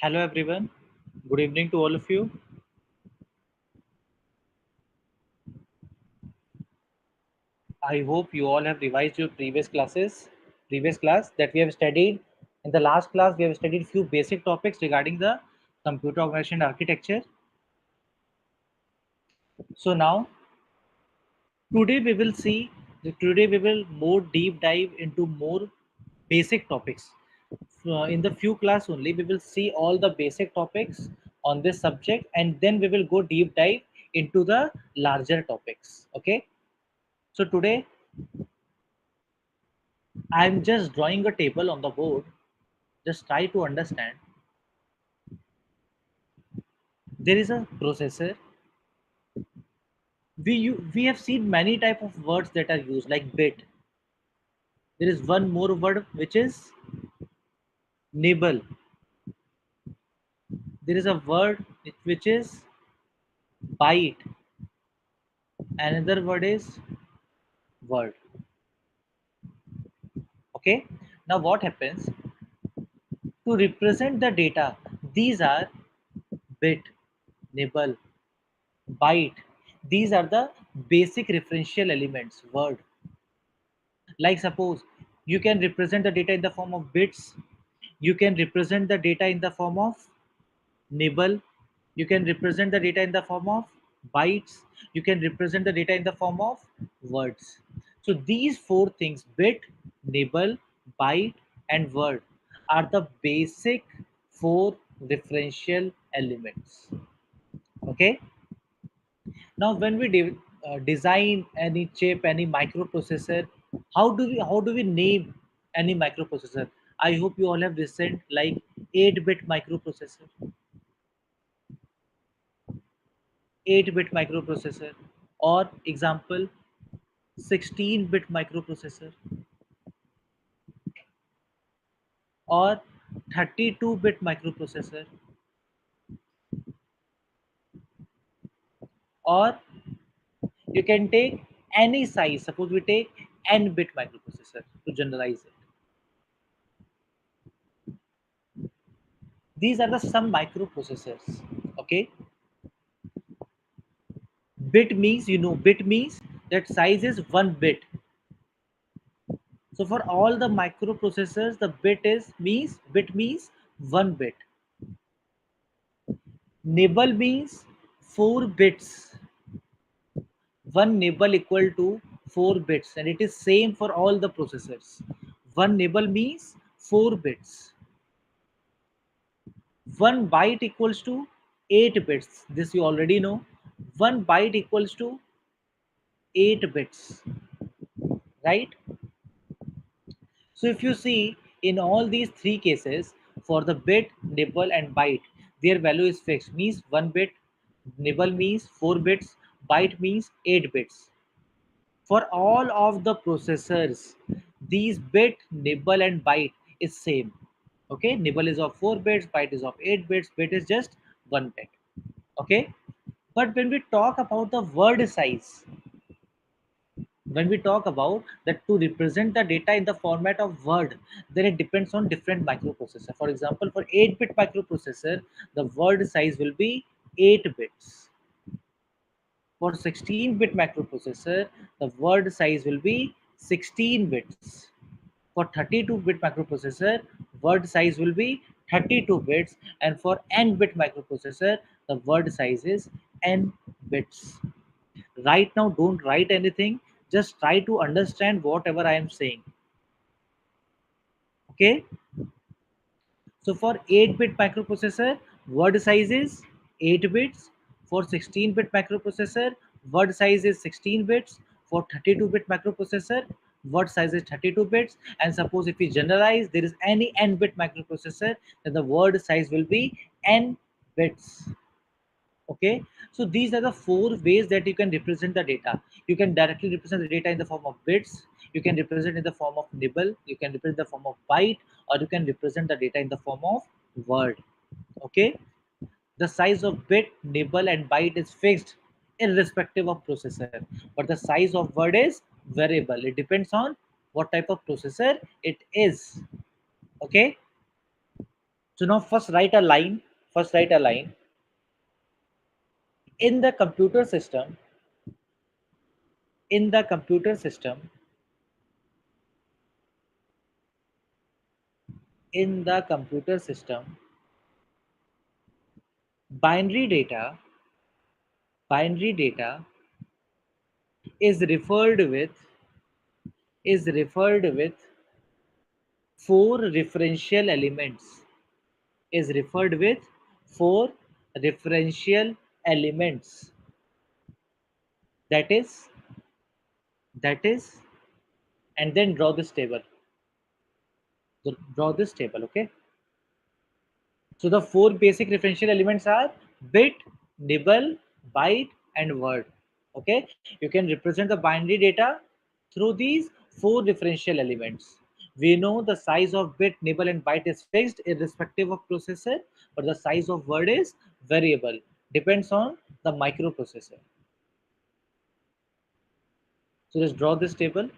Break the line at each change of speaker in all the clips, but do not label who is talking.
Hello everyone. Good evening to all of you. I hope you all have revised your previous class that we have studied. In the last class, we have studied few basic topics regarding the computer organization architecture. So now, today we will see, today we will more deep dive into more basic topics. In the few class only, we will see all the basic topics on this subject and then we will go deep dive into the larger topics. Okay. So today I'm just drawing a table on the board. Just try to understand. There is a processor. We have seen many type of words that are used like bit. There is one more word which is nibble. There is a word which is byte. Another word is word. Okay. Now what happens to represent the data? These are bit, nibble, byte. These are the basic referential elements. Word. Like suppose you can represent the data in the form of bits, you can represent the data in the form of nibble, you can represent the data in the form of bytes, you can represent the data in the form of words. So these four things, bit, nibble, byte and word, are the basic four referential elements. Okay. Now, when we design any chip, any microprocessor, how do we name any microprocessor? I hope you all have listened like 8-bit microprocessor, 8-bit microprocessor, or example 16-bit microprocessor, or 32-bit microprocessor, or you can take any size. Suppose we take n-bit microprocessor to generalize it. These are the some microprocessors. Okay. Bit means that size is 1 bit. So for all the microprocessors the bit means 1 bit. Nibble means 4 bits. One nibble equal to 4 bits, and it is same for all the processors. One nibble means 4 bits. 1 byte equals to 8 bits. This you already know. 1 byte equals to 8 bits, right? So if you see in all these three cases, for the bit, nibble and byte, their value is fixed. Means 1 bit, nibble means 4 bits, byte means 8 bits. For all of the processors, these bit, nibble and byte is same. Okay, nibble is of 4 bits, byte is of 8 bits, bit is just 1 bit. Okay, but when we talk about the word size, when we talk about that to represent the data in the format of word, then it depends on different microprocessor. For example, for 8-bit microprocessor the word size will be 8 bits. For 16-bit microprocessor the word size will be 16 bits. For 32-bit microprocessor word size will be 32 bits, and for n-bit microprocessor the word size is n bits. Right now don't write anything, just try to understand whatever I am saying. Okay. So for 8-bit microprocessor word size is 8 bits. For 16-bit microprocessor word size is 16 bits. For 32-bit microprocessor word size is 32 bits. And suppose if we generalize there is any n-bit microprocessor, then the word size will be n bits. Okay, so these are the four ways that you can represent the data. You can directly represent the data in the form of bits, you can represent in the form of nibble, you can represent the form of byte, or you can represent the data in the form of word. Okay, the size of bit, nibble and byte is fixed irrespective of processor, but the size of word is variable. It depends on what type of processor it is. Okay. So now first write a line. First write a line in the computer system. In the computer system. In the computer system. Binary data. Binary data is referred with. Is referred with four referential elements. Is referred with four referential elements. That is. That is. And then draw this table. Draw this table. Okay. So the four basic referential elements are bit, nibble, byte, and word. Okay, you can represent the binary data through these four referential elements. We know the size of bit, nibble, and byte is fixed irrespective of processor, but the size of word is variable, depends on the microprocessor. So let's draw this table.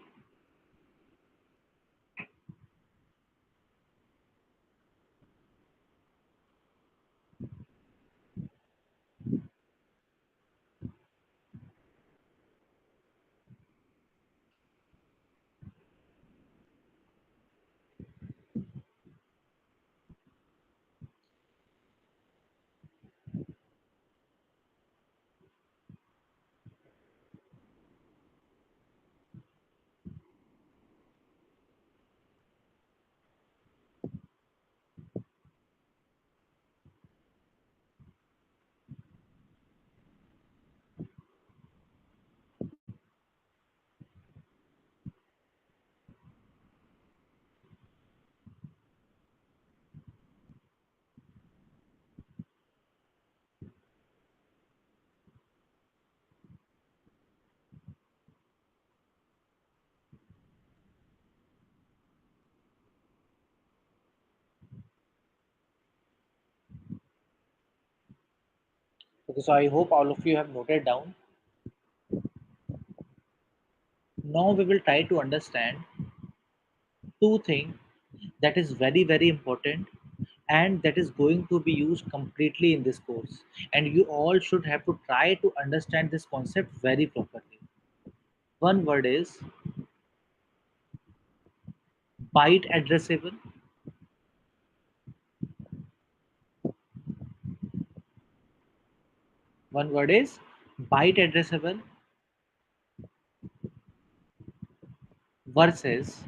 Okay, so I hope all of you have noted down. Now we will try to understand two things that is very important and that is going to be used completely in this course, and you all should have to try to understand this concept very properly. One word is byte addressable. One word is byte addressable versus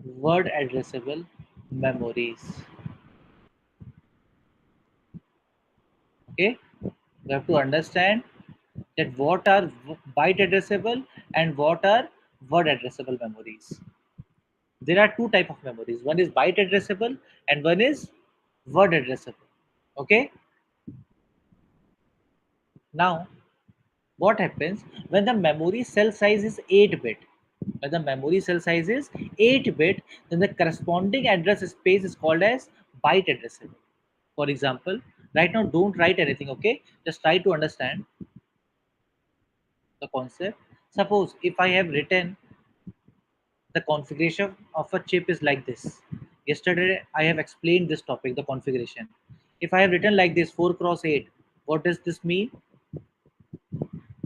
word addressable memories. Okay, you have to understand that what are byte addressable and what are word addressable memories. There are two type of memories. One is byte addressable and one is word addressable. Okay. Now what happens when the memory cell size is 8 bit? When the memory cell size is 8 bit, then the corresponding address space is called as byte addressable. For example, right now don't write anything. Okay, just try to understand the concept. Suppose if I have written the configuration of a chip is like this. Yesterday I have explained this topic, the configuration. If I have written like this 4 cross 8, what does this mean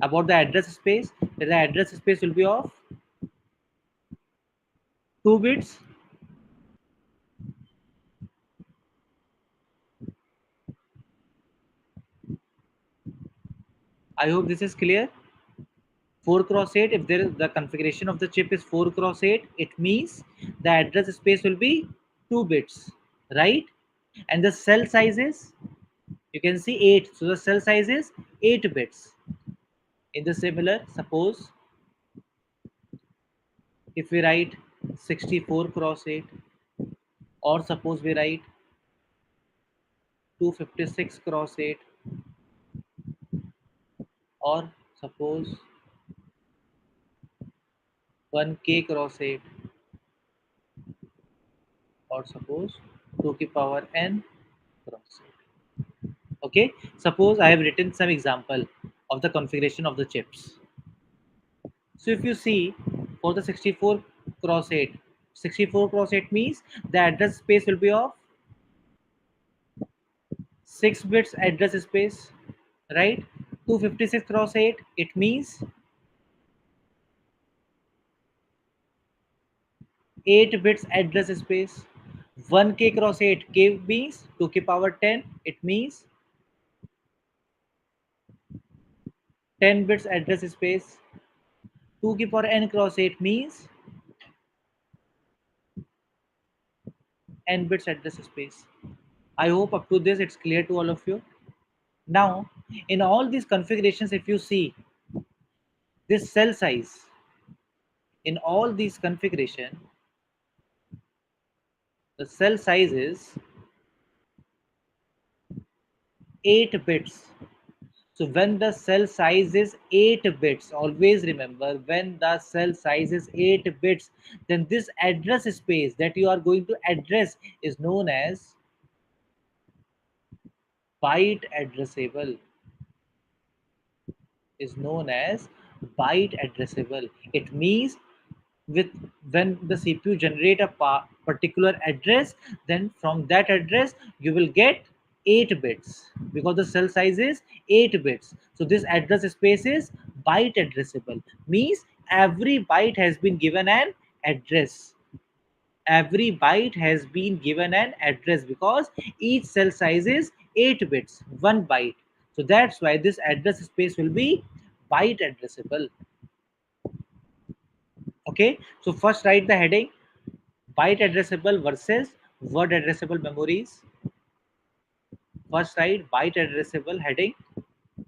about the address space? That the address space will be of 2 bits. I hope this is clear. 4 cross 8, if there is the configuration of the chip is 4 cross 8, it means the address space will be 2 bits, right? And the cell size is, you can see 8, so the cell size is 8 bits. In the similar, suppose if we write 64 cross 8, or suppose we write 256 cross 8, or suppose 1k cross 8, or suppose 2 to power n cross 8. Okay, suppose I have written some example of the configuration of the chips. So if you see for the 64 cross 8, 64 cross 8 means the address space will be of 6 bits address space, right? 256 cross 8, it means 8 bits address space. 1k cross 8, k means 2k power 10, it means 10 bits address space. 2k power n cross 8 means n bits address space. I hope up to this it's clear to all of you. Now, in all these configurations, if you see this cell size, in all these configuration, the cell size is 8 bits. So when the cell size is 8 bits, always remember when the cell size is 8 bits, then this address space that you are going to address is known as byte addressable, is known as byte addressable. It means with when the CPU generate a particular address, then from that address you will get 8 bits because the cell size is 8 bits. So this address space is byte addressable, means every byte has been given an address. Every byte has been given an address because each cell size is 8 bits, 1 byte. So that's why this address space will be byte addressable. Okay, so first write the heading byte addressable versus word addressable memories. First write byte addressable heading,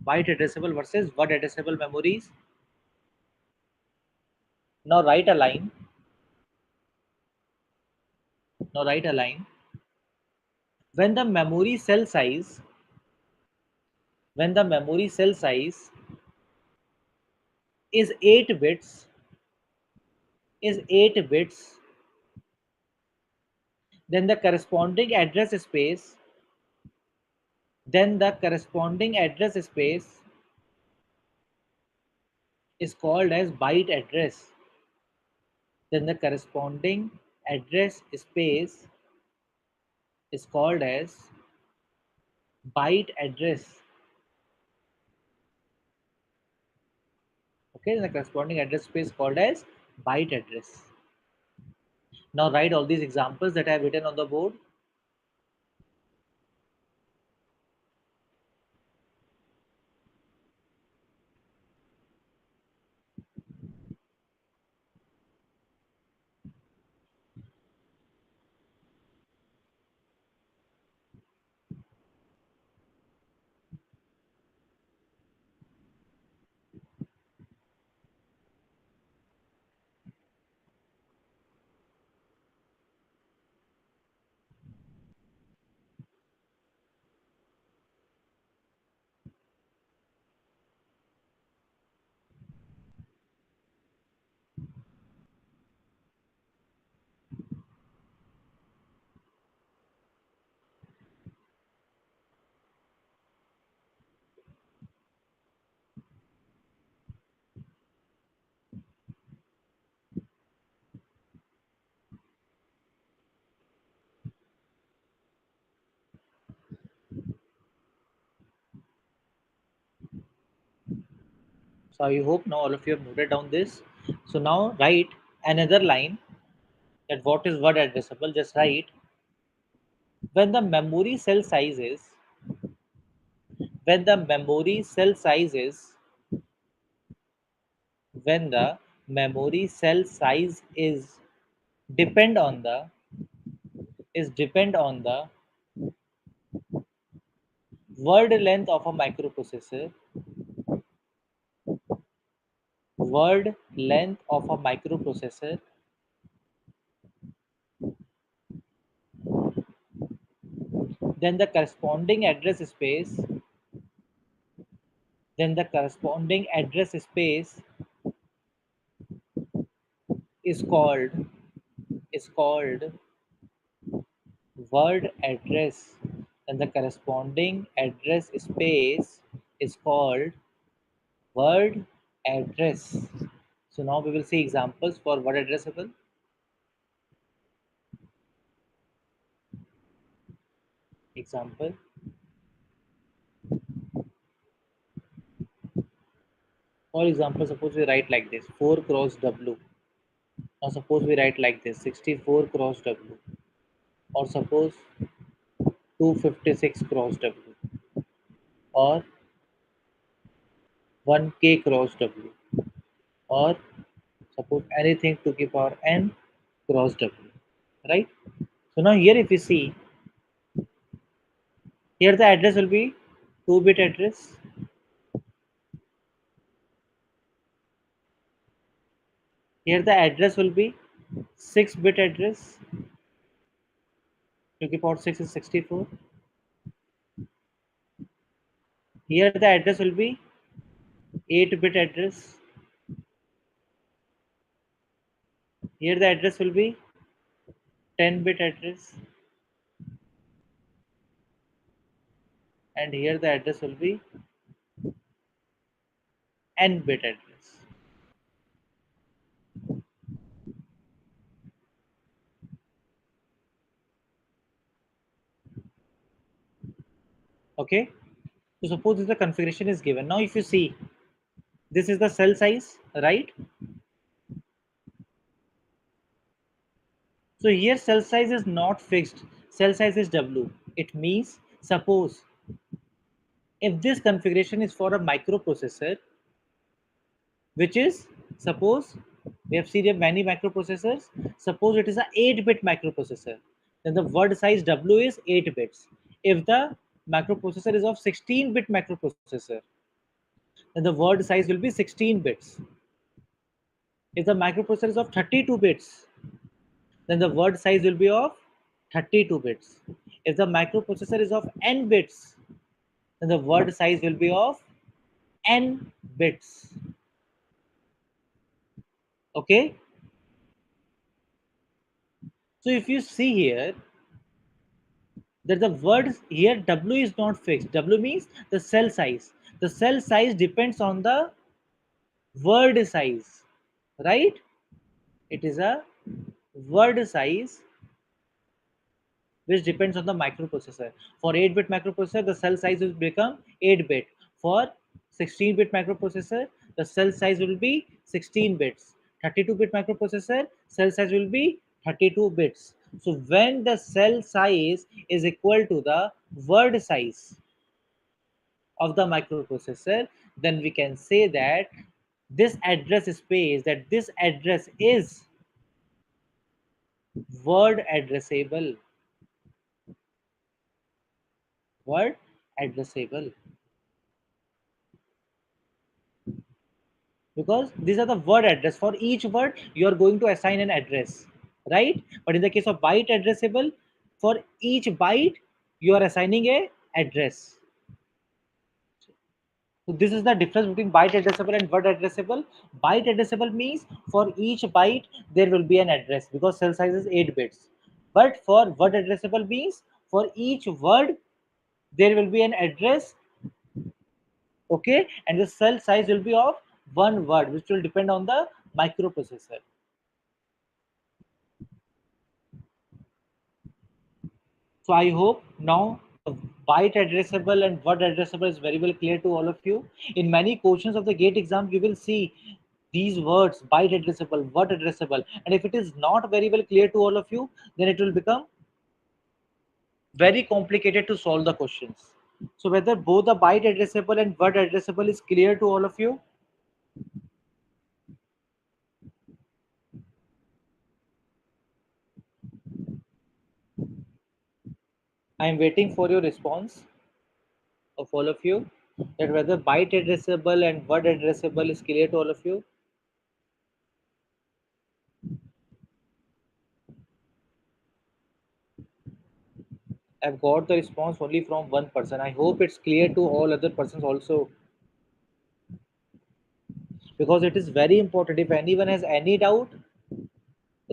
byte addressable versus word addressable memories. Now write a line. Now write a line. When the memory cell size, when the memory cell size is 8 bits, is 8 bits, then the corresponding address space, then the corresponding address space is called as byte address. Then the corresponding address space is called as byte address. Okay, the corresponding address space called as byte address. Now write all these examples that I have written on the board. So I hope now all of you have noted down this. So now write another line that what is word addressable. Just write when the memory cell size is, when the memory cell size is, when the memory cell size is depend on the, is depend on the word length of a microprocessor, word length of a microprocessor, then the corresponding address space, then the corresponding address space is called, is called word address, and the corresponding address space is called word address. So now we will see examples for word addressable. Example. For example, suppose we write like this 4 cross W. Now suppose we write like this 64 cross W. Or suppose 256 cross W. Or 1K cross W. Or suppose anything to the power n cross W. Right? So now here if you see, here the address will be 2-bit address. Here the address will be 6-bit address. To the power 6 is 64. Here the address will be 8-bit address. Here the address will be 10-bit address. And here the address will be n-bit address. Okay. So suppose this the configuration is given. Now if you see, this is the cell size, right? So here cell size is not fixed. Cell size is W. It means suppose if this configuration is for a microprocessor, which is suppose we have seen many microprocessors. Suppose it is a 8-bit microprocessor, then the word size W is 8 bits. If the microprocessor is of 16-bit microprocessor, then the word size will be 16 bits. If the microprocessor is of 32 bits, then the word size will be of 32 bits. If the microprocessor is of n bits, then the word size will be of n bits. Okay. So if you see here that the word here W is not fixed. W means the cell size. The cell size depends on the word size, right? It is a word size which depends on the microprocessor. For 8-bit microprocessor, the cell size will become 8-bit. For 16-bit microprocessor, the cell size will be 16 bits. 32-bit microprocessor, cell size will be 32 bits. So when the cell size is equal to the word size of the microprocessor, then we can say that this address space, that this address is word addressable. Word addressable. Because these are the word address. For each word you are going to assign an address, right? But in the case of byte addressable, for each byte you are assigning a address. So this is the difference between byte addressable and word addressable. Byte addressable means for each byte there will be an address because cell size is 8 bits. But for word addressable means for each word there will be an address. Okay, and the cell size will be of one word, which will depend on the microprocessor. So I hope now the byte addressable and word addressable is very well clear to all of you. In many questions of the GATE exam, you will see these words byte addressable, word addressable, and if it is not very well clear to all of you, then it will become very complicated to solve the questions. So whether both the byte addressable and word addressable is clear to all of you, I am waiting for your response of all of you, that whether byte addressable and word addressable is clear to all of you. I've got the response only from one person. I hope it's clear to all other persons also, because it is very important. If anyone has any doubt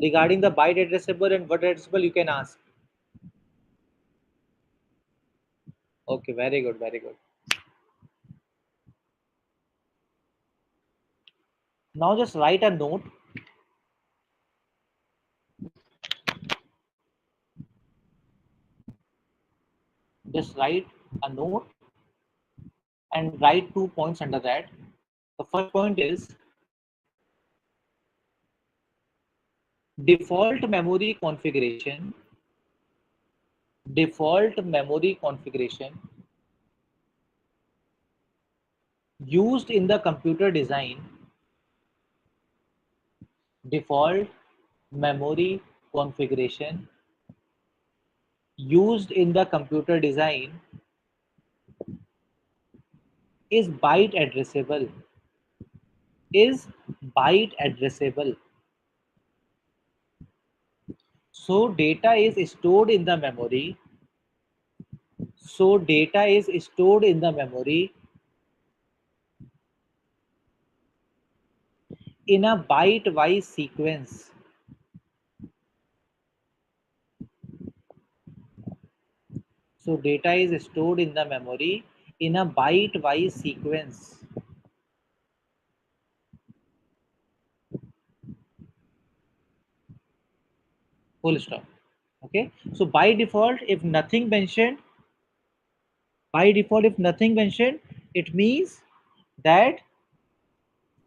regarding the byte addressable and word addressable, you can ask. Okay, very good, very good. Now just write a note. Just write a note and write 2 points under that. The first point is default memory configuration. Default memory configuration used in the computer design. Default memory configuration used in the computer design is byte addressable. Is byte addressable. So data is stored in the memory. So data is stored in the memory in a byte-wise sequence. So data is stored in the memory in a byte-wise sequence. Full stop. Okay. So by default, if nothing mentioned, it means that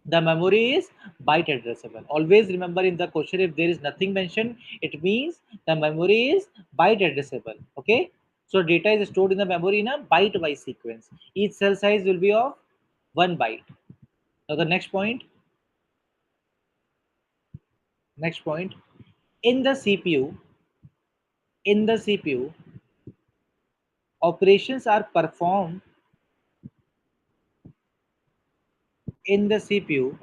the memory is byte addressable. Always remember in the question, if there is nothing mentioned, it means the memory is byte addressable. Okay. So data is stored in the memory in a byte-wise sequence. Each cell size will be of 1 byte. Now the next point. Next point. In the CPU, in the CPU, operations are performed in the CPU.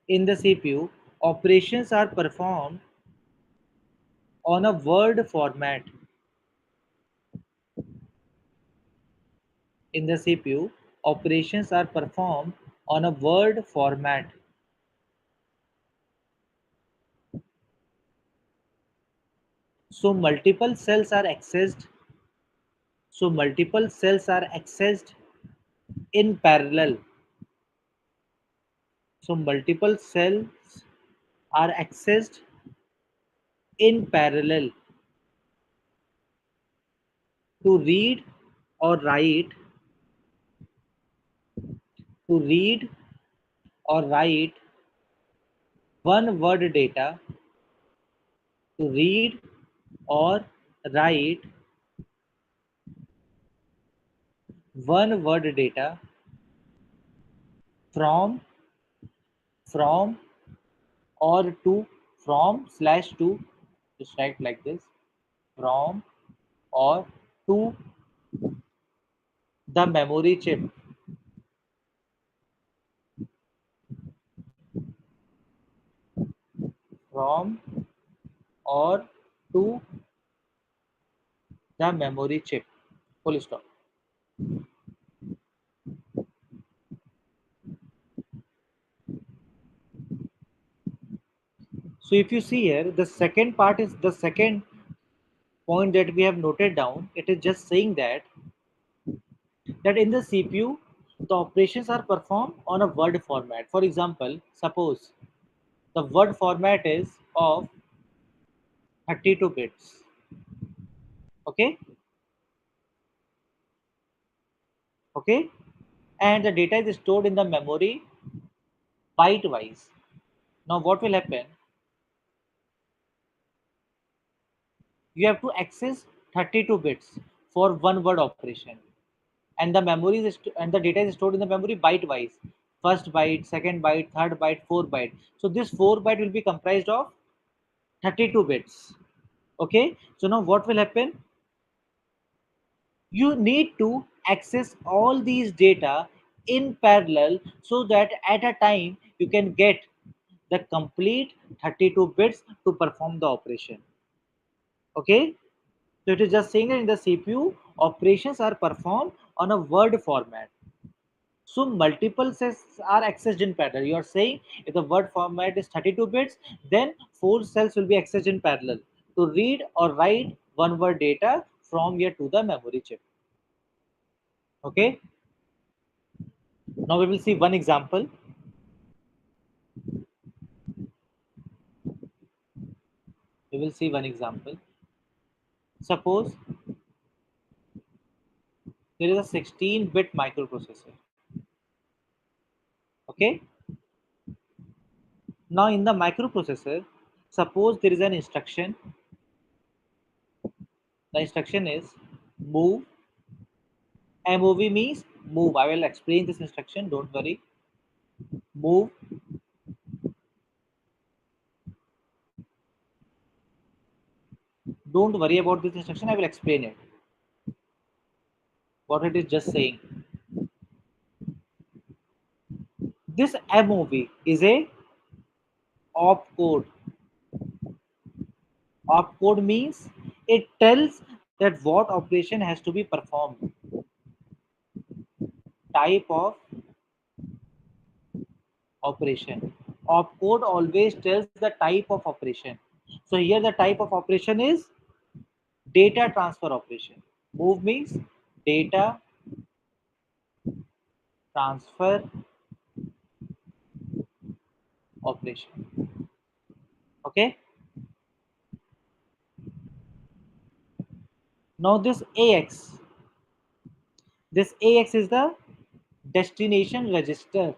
In the CPU, operations are performed on a word format. In the CPU, operations are performed on a word format. So multiple cells are accessed. So multiple cells are accessed in parallel. So multiple cells are accessed in parallel to read or write to read or write one word data. To read or write one word data from from or to. From slash to, just write like this, from or to the memory chip. From or to the memory chip. Full stop. So if you see here, the second part is the second point that we have noted down. It is just saying that in the CPU, the operations are performed on a word format. For example, suppose the word format is of 32 bits. Okay, okay, and the data is stored in the memory byte wise. Now, what will happen? You have to access 32 bits for one word operation, and the memory is and the data is stored in the memory byte wise. First byte, second byte, third byte, fourth byte. So this 4 byte will be comprised of 32 bits. Okay, so now what will happen? You need to access all these data in parallel so that at a time you can get the complete 32 bits to perform the operation. Okay, so it is just saying that in the CPU, operations are performed on a word format. So multiple cells are accessed in parallel. You are saying if the word format is 32 bits, then 4 cells will be accessed in parallel to read or write one word data from here to the memory chip. Okay, now we will see one example. We will see one example. Suppose there is a 16-bit microprocessor. Okay, now in the microprocessor, suppose there is an instruction. The instruction is move. MOV means move. I will explain this instruction, don't worry. Move don't worry about this instruction, I will explain it. What it is just saying. This MOV is a opcode. Opcode means it tells that what operation has to be performed. Type of operation. Opcode always tells the type of operation. So here the type of operation is data transfer operation. Move means data transfer operation. Okay. Now this AX is the destination register.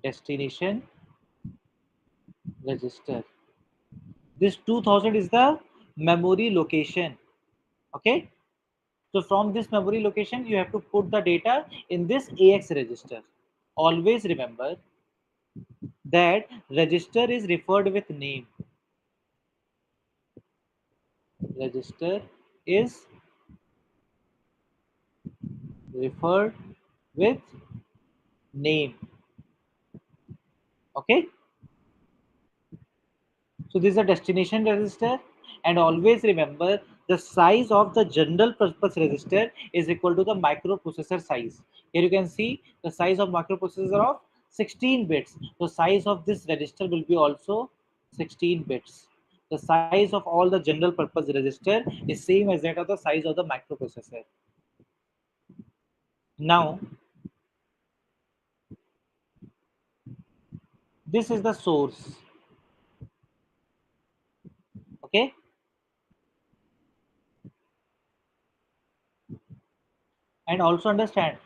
Destination register. This 2000 is the memory location. Okay. So from this memory location, you have to put the data in this AX register. Always remember that register is referred with name. Register is referred with name. Okay. So this is a destination register, and always remember the size of the general purpose register is equal to the microprocessor size. Here you can see the size of microprocessor of 16 bits. The size of this register will be also 16 bits. The size of all the general purpose register is same as that of the size of the microprocessor. Now this is the source. Okay. And also understand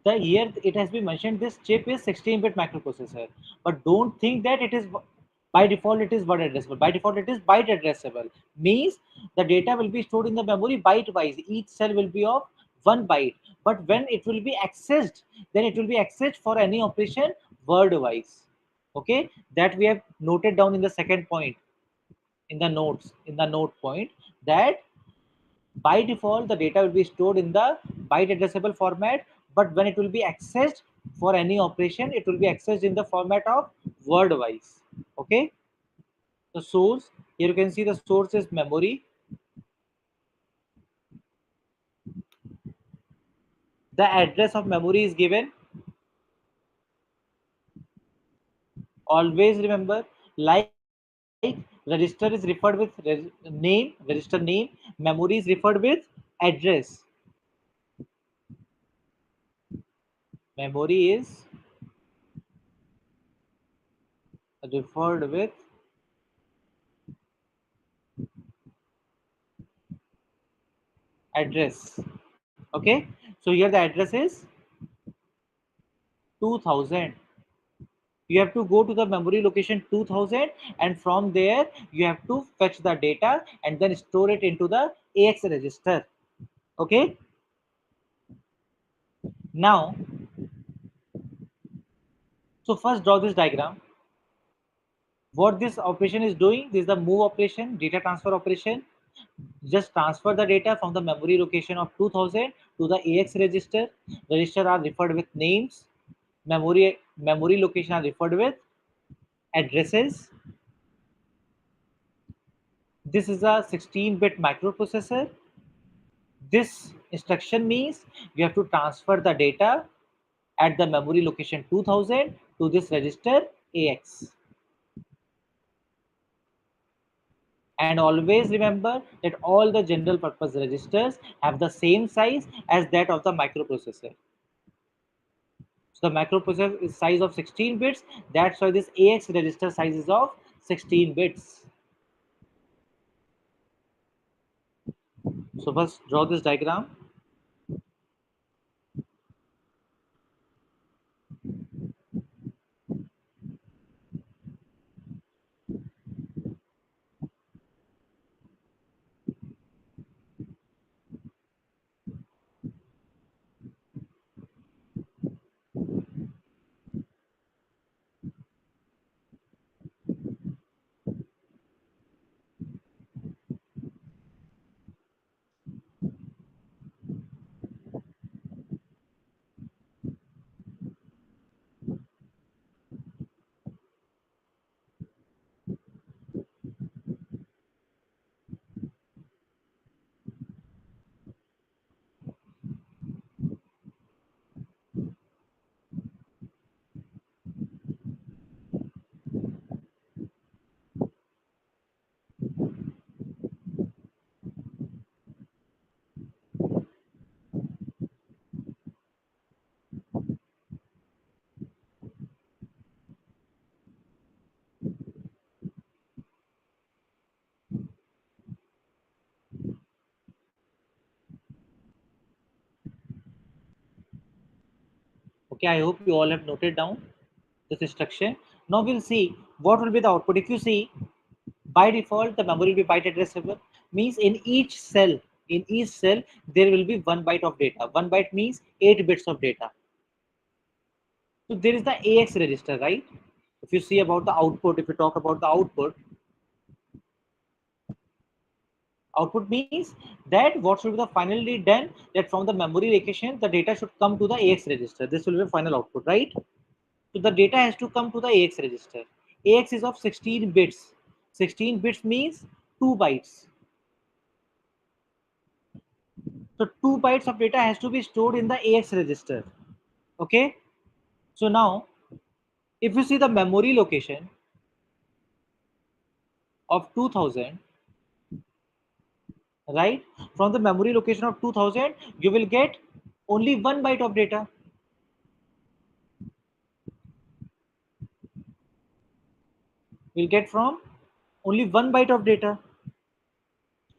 the here it has been mentioned this chip is 16-bit microprocessor, but don't think that it is by default it is word addressable. By default it is byte addressable, means the data will be stored in the memory byte wise. Each cell will be of 1 byte, but when it will be accessed, then it will be accessed for any operation word wise. Okay, that we have noted down in the second point, in the notes, in the note point, that by default the data will be stored in the byte addressable format, but when it will be accessed for any operation, it will be accessed in the format of word wise. Okay, the source, here you can see the source is memory. The address of memory is given. Always remember, like register is referred with name, register name. Memory is referred with address. Memory is referred with address. Okay, so here the address is 2000. You have to go to the memory location 2000, and from there you have to fetch the data and then store it into the AX register. Okay, now so first draw this diagram. What this operation is doing, this is the move operation, data transfer operation. Just transfer the data from the memory location of 2000 to the AX register. Register are referred with names. Memory location are referred with addresses. This is a 16-bit microprocessor. This instruction means you have to transfer the data at the memory location 2000 to this register AX. And always remember that all the general purpose registers have the same size as that of the microprocessor. So the microprocessor is size of 16 bits. That's why this AX register size is of 16 bits. So first draw this diagram. Okay, I hope you all have noted down this instruction. Now we'll see what will be the output. If you see, by default the memory will be byte addressable, means in each cell there will be 1 byte of data. 1 byte means 8 bits of data. So there is the AX register, right? If you see about the output, if you talk about the output means that what should be the finally done, that from the memory location the data should come to the AX register. This will be final output, right? So the data has to come to the AX register. AX is of 16 bits. 16 bits means 2 bytes. So 2 bytes of data has to be stored in the AX register. Okay. So now, if you see the memory location of 2000, right? From the memory location of 2000, you will get only 1 byte of data. We'll get from only 1 byte of data.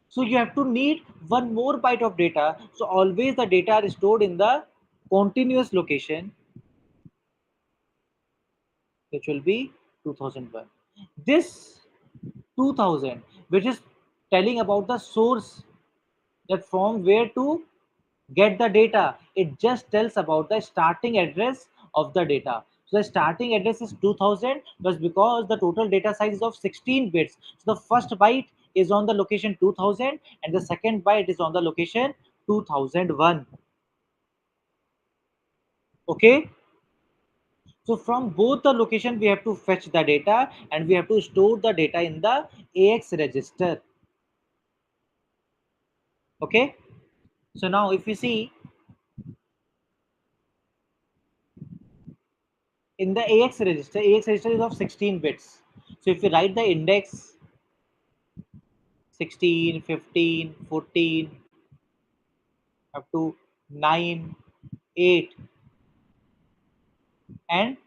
So you have to need one more byte of data. So always the data are stored in the continuous location, which will be 2001. This 2000, which is telling about the source, that from where to get the data, it just tells about the starting address of the data. So the starting address is 2000, but because the total data size is of 16 bits, so the first byte is on the location 2000 and the second byte is on the location 2001. Okay, so from both the location we have to fetch the data and we have to store the data in the AX register. Okay, so now if you see in the AX register is of 16 bits. So if you write the index 16, 15, 14 up to 9, 8 and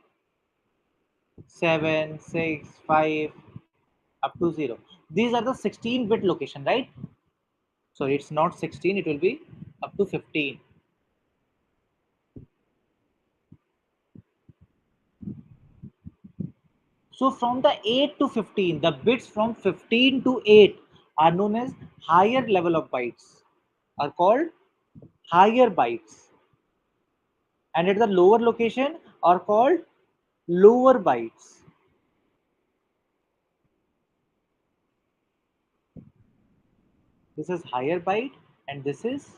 7, 6, 5 up to 0. These are the 16-bit location, right? So it's not 16, it will be up to 15. So from the 8 to 15, the bits from 15 to 8 are known as higher level of bytes, are called higher bytes. And at the lower location are called lower bytes. This is higher byte and this is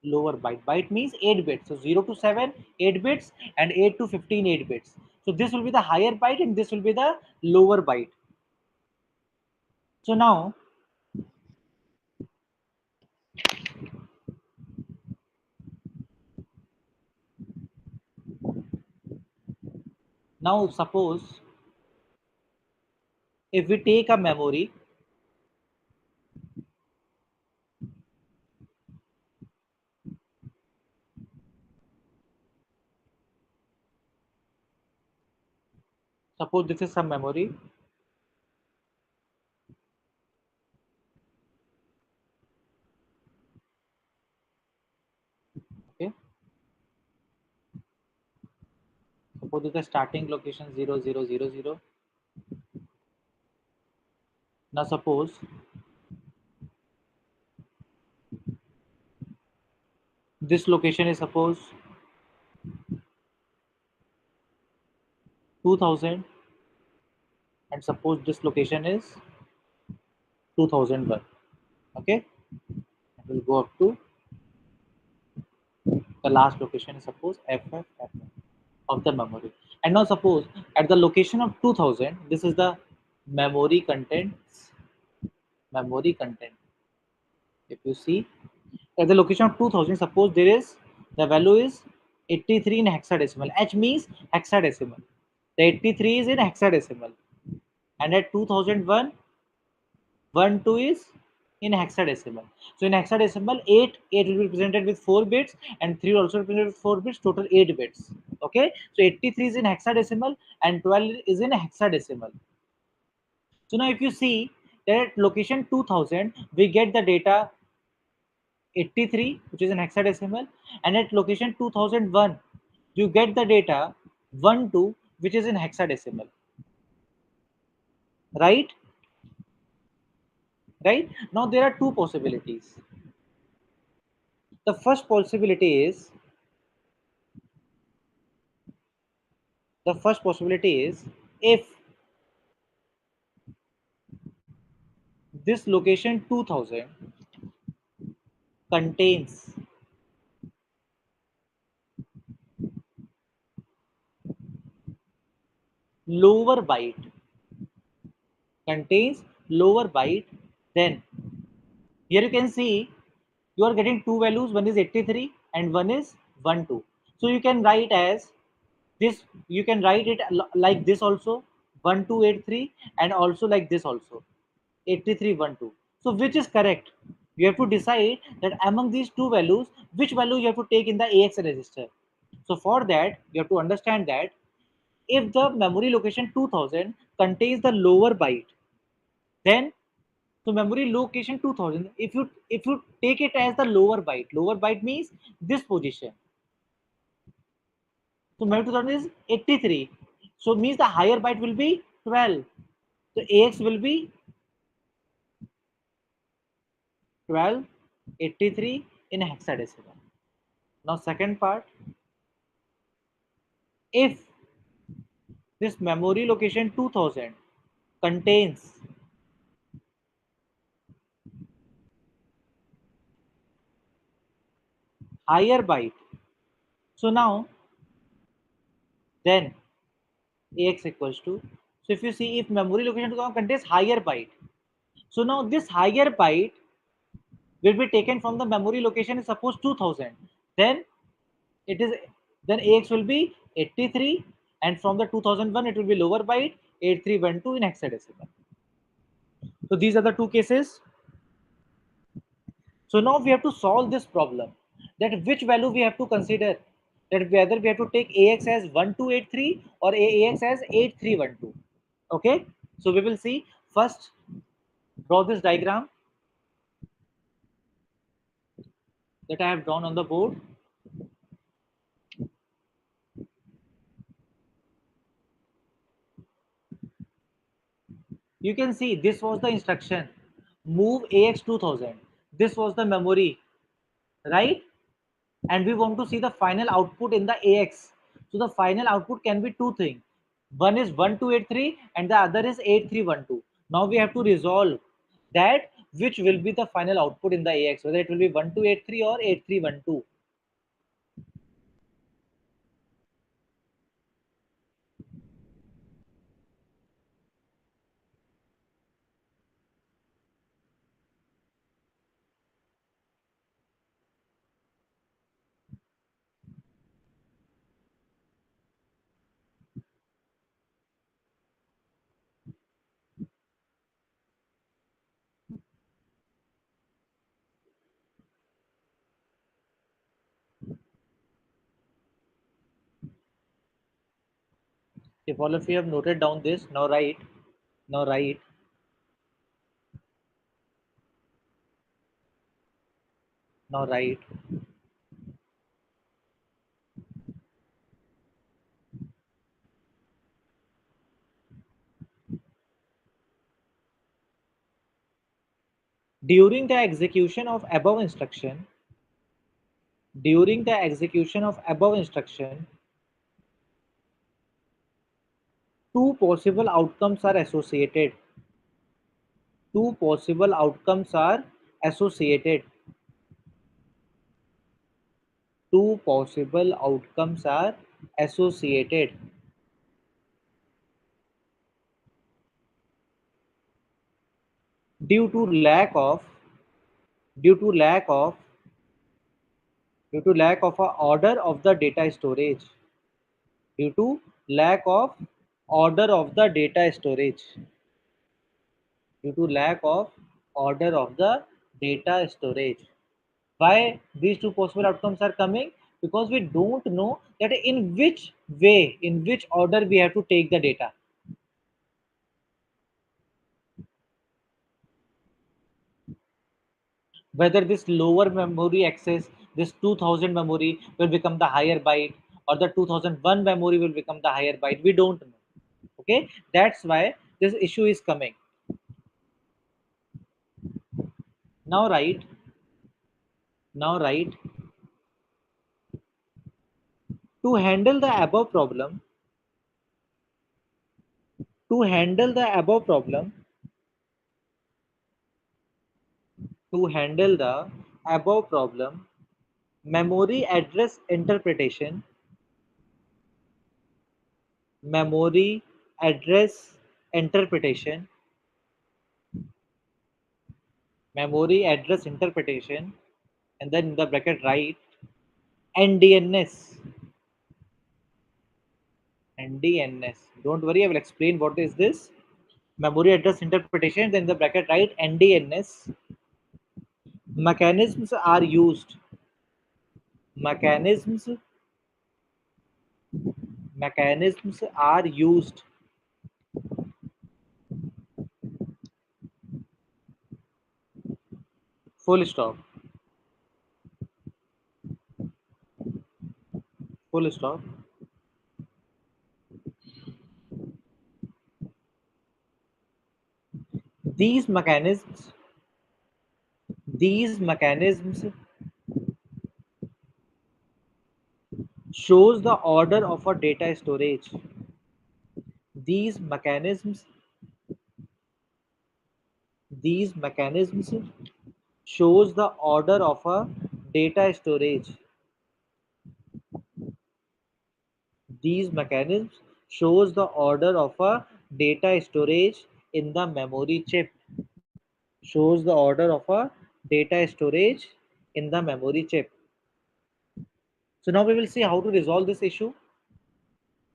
lower byte. Byte means 8 bits. So 0 to 7, 8 bits and 8 to 15, 8 bits. So this will be the higher byte and this will be the lower byte. So now suppose If we take a memory, suppose this is some memory, okay? Suppose this is the starting location 0000. Now suppose this location is suppose 2000, and suppose this location is 2001. Okay, it will go up to the last location is suppose FFFF of the memory. And now suppose at the location of 2000, this is the memory contents. Memory content. If you see at the location of 2000, suppose there is the value is 83 in hexadecimal. H means hexadecimal. The 83 is in hexadecimal, and at 2001, 1 2 is in hexadecimal. So in hexadecimal, 8 will be represented with 4 bits, and 3 also represented with 4 bits, total 8 bits. Okay, so 83 is in hexadecimal and 12 is in hexadecimal. So now if you see that at location 2000, we get the data 83, which is in hexadecimal, and at location 2001, you get the data 12, which is in hexadecimal. Right? Right? Now there are two possibilities. The first possibility is if this location 2000 contains lower byte contains lower byte, then here you can see you are getting two values, one is 83 and one is 12. So you can write as this, you can write it like this also, 1283, and also like this also, 8312. So which is correct? You have to decide that among these two values, which value you have to take in the AX register. So for that, you have to understand that if the memory location 2000 contains the lower byte, then so memory location 2000, if you take it as the lower byte means this position. So memory 2000 is 83. So means the higher byte will be 12. So AX will be 12 83 in hexadecimal. Now second part, if this memory location 2000 contains higher byte, so now then AX equals to, so if you see if memory location 2000 contains higher byte, so now this higher byte will be taken from the memory location is suppose 2000, then it is, then AX will be 83, and from the 2001 it will be lower byte 8312 in hexadecimal. So these are the two cases. So now we have to solve this problem, that which value we have to consider, that whether we have to take AX as 1283 or AX as 8312. Okay, so we will see. First, draw this diagram that I have drawn on the board. You can see this was the instruction, move AX 2000. This was the memory, right? And we want to see the final output in the AX. So the final output can be two things. One is 1283 and the other is 8312. Now we have to resolve that which will be the final output in the AX, whether it will be 1283 or 8312. If all of you have noted down this, now write. Now write. Now write. During the execution of above instruction, during the execution of above instruction, two possible outcomes are associated. Two possible outcomes are associated. Two possible outcomes are associated. Due to lack of due to lack of due to lack of a order of the data storage. Due to lack of order of the data storage. Due to lack of order of the data storage. Why these two possible outcomes are coming? Because we don't know that in which way, in which order we have to take the data. Whether this lower memory access, this 2000 memory will become the higher byte, or the 2001 memory will become the higher byte, we don't know. Okay, that's why this issue is coming. Now write. Now write. To handle the above problem, to handle the above problem, to handle the above problem, memory address interpretation, memory address interpretation, memory address interpretation, and then in the bracket write NDNS. NDNS. Don't worry, I will explain what is this. Memory address interpretation, then in the bracket write NDNS. Mechanisms are used. Mechanisms mechanisms are used. Full stop. Full stop. These mechanisms these mechanisms shows the order of a data storage. These mechanisms these mechanisms shows the order of a data storage. These mechanisms shows the order of a data storage in the memory chip. Shows the order of a data storage in the memory chip. So now we will see how to resolve this issue.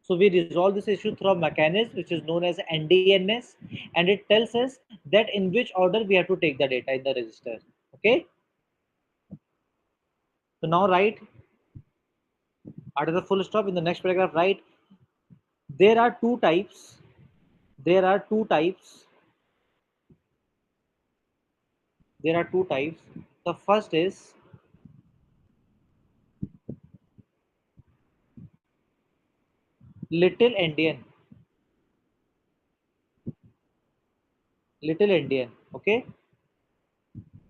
So we resolve this issue through a mechanism which is known as NDNS, and it tells us that in which order we have to take the data in the register. Okay. So now write after the full stop in the next paragraph write there are two types. There are two types. There are two types. The first is little endian. Little endian. Okay.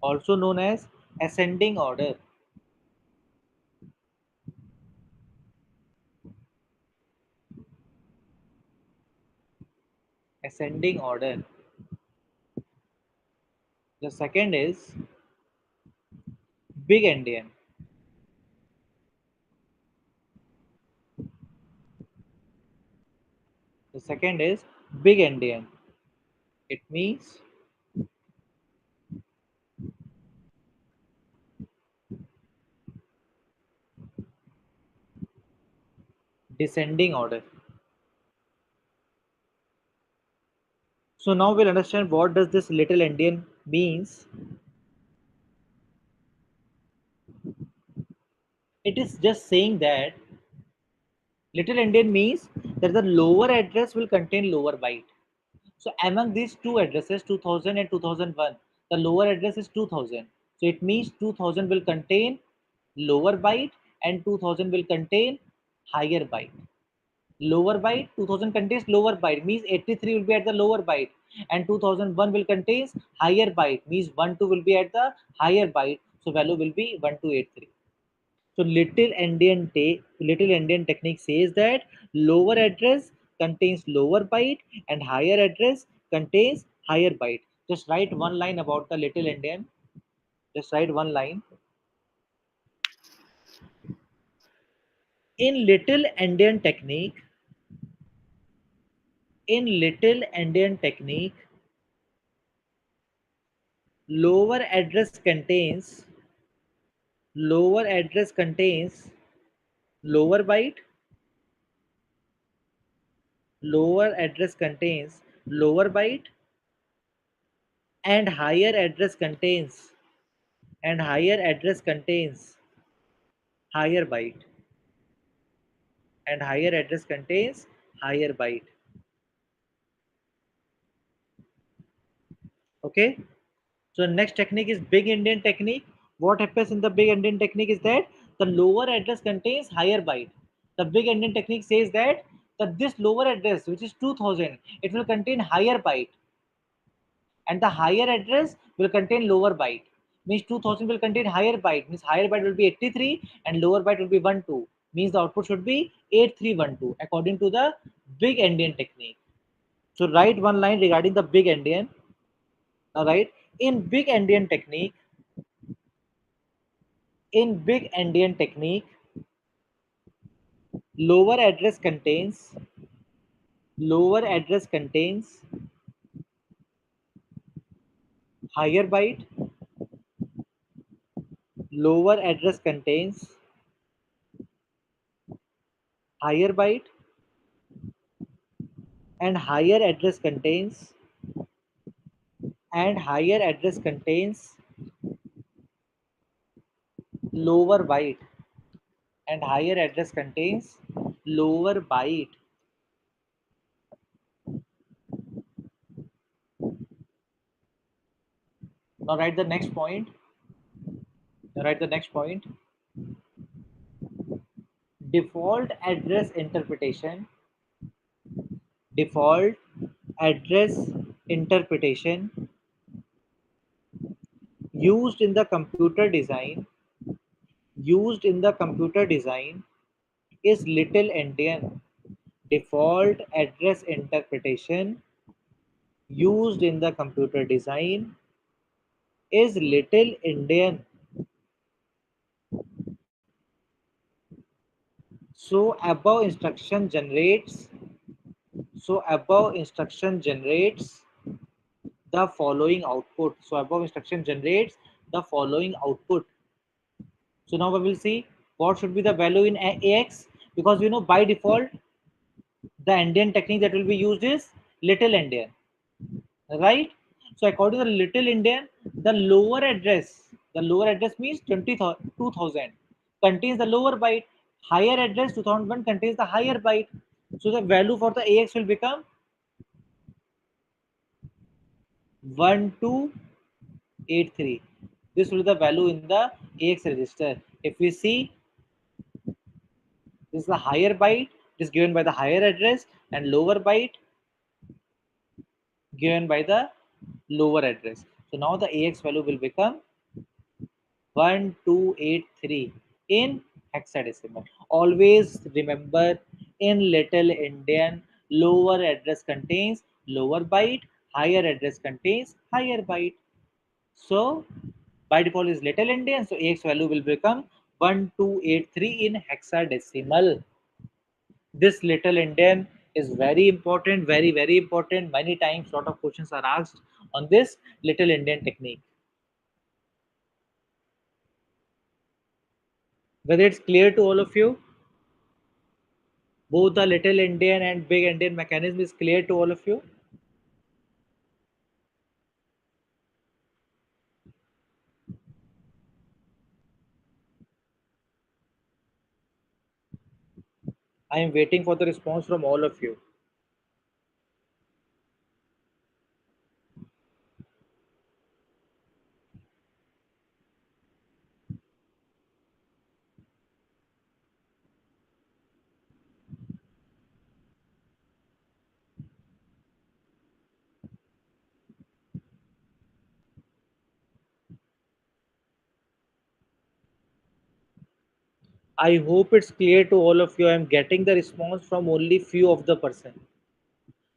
Also known as ascending order. Ascending order. The second is big endian. The second is big endian. It means descending order. So now we'll understand what does this little endian means. It is just saying that Little endian means that the lower address will contain lower byte. So among these two addresses, 2000 and 2001, the lower address is 2000. So it means 2000 will contain lower byte and 2000 will contain higher byte. Lower byte, 2000 contains lower byte, means 83 will be at the lower byte, and 2001 will contains higher byte, means 12 will be at the higher byte. So value will be 1283. So little endian technique says that lower address contains lower byte and higher address contains higher byte. Just write one line about the little endian. Just write one line. In little endian technique, in little endian technique, lower address contains lower address contains lower byte, lower address contains lower byte, and higher address contains higher address contains higher byte, and higher address contains higher byte. Okay, so next technique is big Indian technique. What happens in the big Indian technique is that the lower address contains higher byte. The big Indian technique says that this lower address, which is 2000, it will contain higher byte, and the higher address will contain lower byte. Means 2000 will contain higher byte, means higher byte will be 83 and lower byte will be 12, means the output should be 8312 according to the big endian technique. So write one line regarding the big endian. All right, in big endian technique, lower address contains lower address contains higher byte, lower address contains higher byte, and higher address contains higher address contains lower byte, and higher address contains lower byte. Now write the next point. Now write the next point. Default address interpretation. Default address interpretation used in the computer design used in the computer design is little endian. Default address interpretation used in the computer design is little endian. So above instruction generates the following output. So above instruction generates the following output. So now we will see what should be the value in AX, because we know by default the endian technique that will be used is little endian, right? So according to the little endian, the lower address means 2000 contains the lower byte, higher address 2001 contains the higher byte. So the value for the AX will become 1283. This will be the value in the AX register. If we see, this is the higher byte, it is given by the higher address, and lower byte given by the lower address. So now the AX value will become 1283 in hexadecimal. Always remember, in little endian, lower address contains lower byte, higher address contains higher byte. So by default is little endian, so AX value will become 1283 in hexadecimal. This little endian is very important, very important. Many times lot of questions are asked on this little endian technique. Whether it's clear to all of you, both the little endian and big endian mechanism is clear to all of you. I am waiting for the response from all of you. I hope it's clear to all of you. I am getting the response from only few of the person.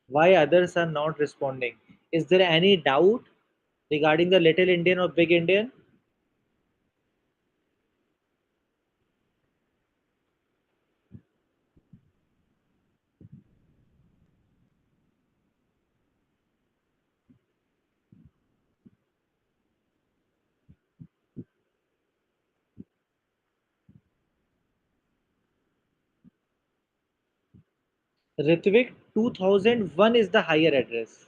Why others are not responding? Is there any doubt regarding the little Indian or big Indian? Ritvik, 2001 is the higher address.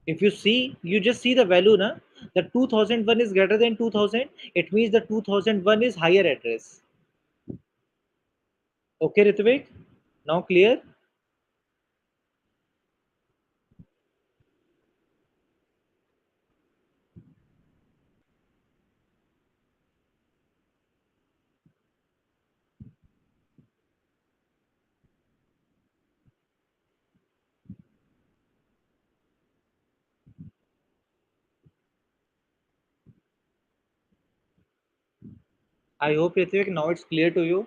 If you see, you just see the value, na? The 2001 is greater than 2000. It means the 2001 is higher address. Okay, Ritvik? Now clear? I hope, Ritvik, now it's clear to you.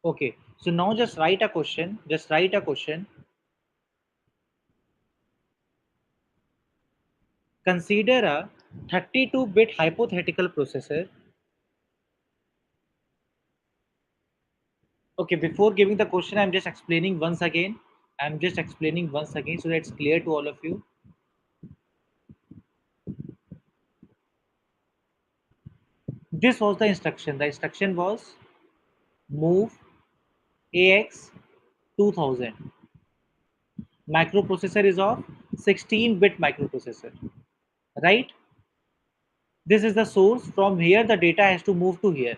Okay, so now just write a question. Just write a question. Consider a 32-bit hypothetical processor. Okay, before giving the question, I'm just explaining once again. I'm just explaining once again so that it's clear to all of you. This was the instruction. The instruction was move AX 2000. Microprocessor is of 16-bit microprocessor, right? This is the source. From here, the data has to move to here.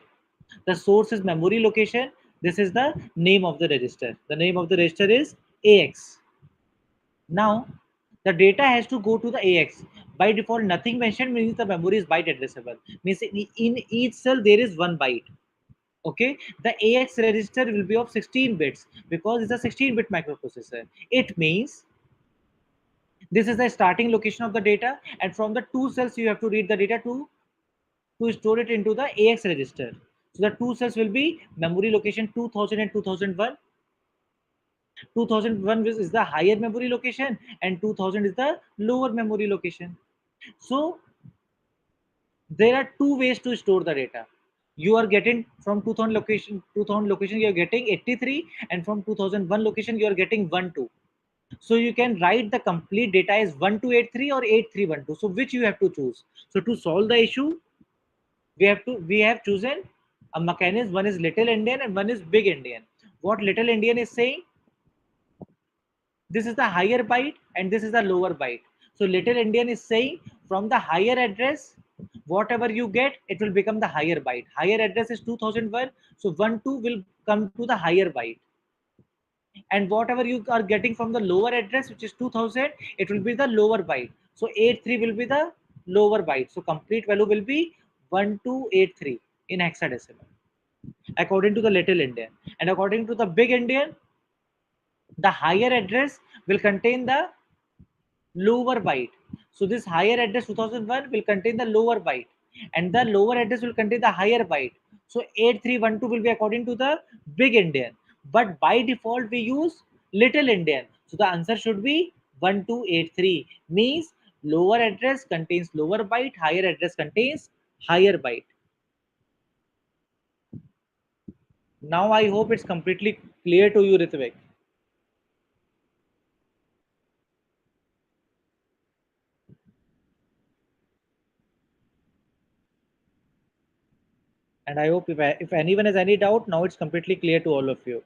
The source is memory location. This is the name of the register. The name of the register is AX. Now, the data has to go to the AX. By default, nothing mentioned means the memory is byte addressable. Means in each cell there is one byte. Okay, the AX register will be of 16 bits because it's a 16-bit microprocessor. It means this is the starting location of the data, and from the two cells you have to read the data to store it into the AX register. So the two cells will be memory location 2000 and 2001. 2001 is the higher memory location and 2000 is the lower memory location. So there are two ways to store the data. You are getting from 2000 location you are getting 83, and from 2001 location you are getting 12. So you can write the complete data as 1283 or 8312. So which you have to choose. So to solve the issue, we have chosen a mechanism. One is little Indian and one is big Indian. What little Indian is saying, this is the higher byte and this is the lower byte. So little Indian is saying from the higher address, whatever you get, it will become the higher byte. Higher address is 2001, so 12 will come to the higher byte. And whatever you are getting from the lower address, which is 2000, it will be the lower byte. So 83 will be the lower byte. So complete value will be 1283 in hexadecimal, according to the little Indian. And according to the big Indian, the higher address will contain the lower byte. So this higher address 2001 will contain the lower byte, and the lower address will contain the higher byte. So 8312 will be according to the big Indian, but by default we use little Indian. So the answer should be 1283, means lower address contains lower byte, higher address contains higher byte. Now I hope it's completely clear to you, Ritvik, and I hope if anyone has any doubt, now it's completely clear to all of you.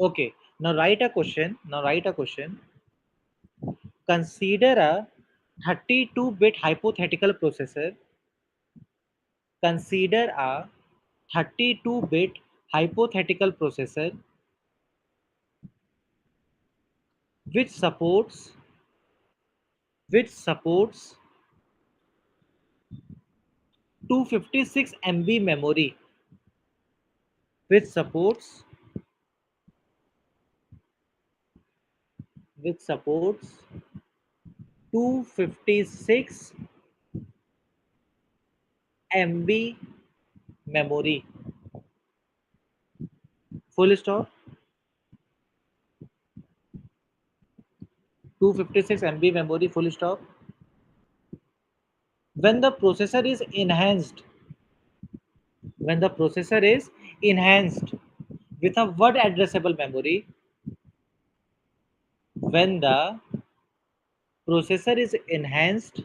Okay, now write a question. Now write a question. Consider a 32-bit hypothetical processor. Consider a 32-bit hypothetical processor which supports which supports 256 MB memory, which supports which supports 256 MB memory. Full stop. 256 MB memory. Full stop. When the processor is enhanced, when the processor is enhanced with a word addressable memory, when the processor is enhanced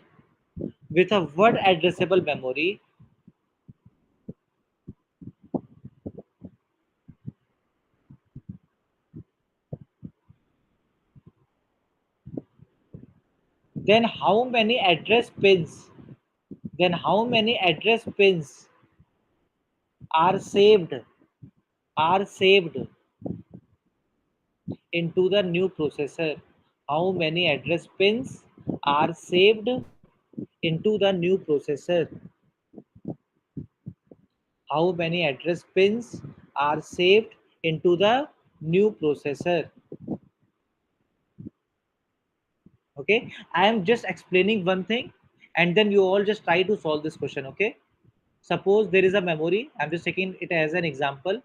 with a word addressable memory, then how many address pins then how many address pins are saved are saved into the new processor? How many address pins are saved into the new processor? How many address pins are saved into the new processor? Okay, I am just explaining one thing, and then you all just try to solve this question. Okay, suppose there is a memory. I'm just taking it as an example.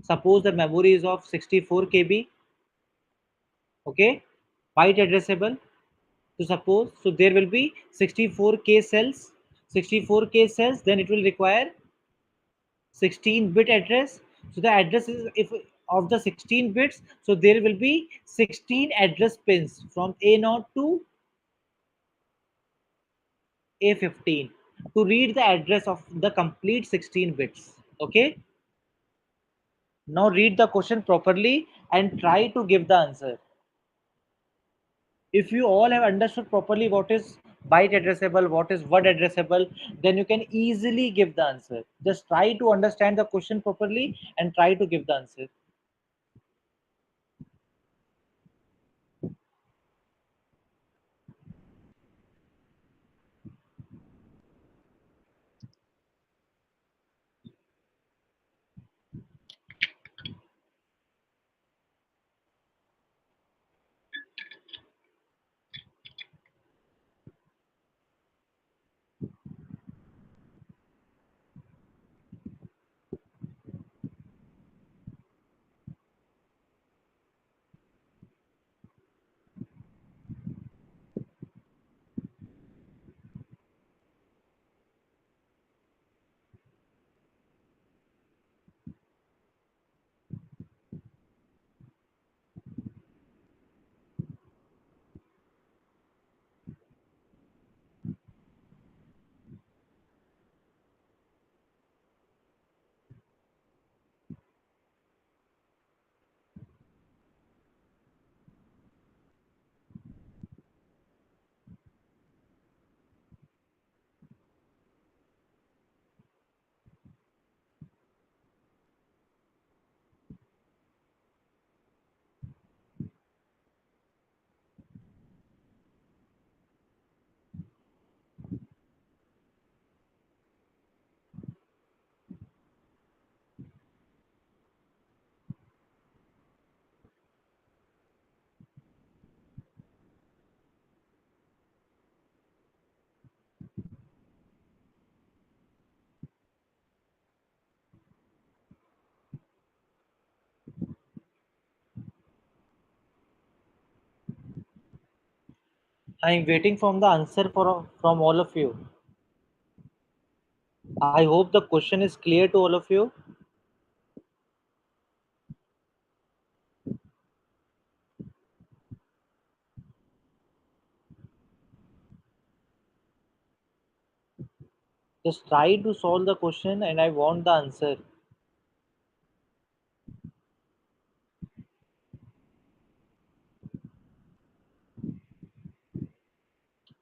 Suppose the memory is of 64 kb. Okay, byte addressable. So suppose, so there will be 64k cells. 64k cells, then it will require 16-bit address. So the address is, if of the 16 bits, so there will be 16 address pins from A0 to A15 to read the address of the complete 16 bits. Okay, now read the question properly and try to give the answer. If you all have understood properly what is byte addressable, what is word addressable, then you can easily give the answer. Just try to understand the question properly and try to give the answer. I am waiting from the answer from all of you. I hope the question is clear to all of you. Just try to solve the question and I want the answer.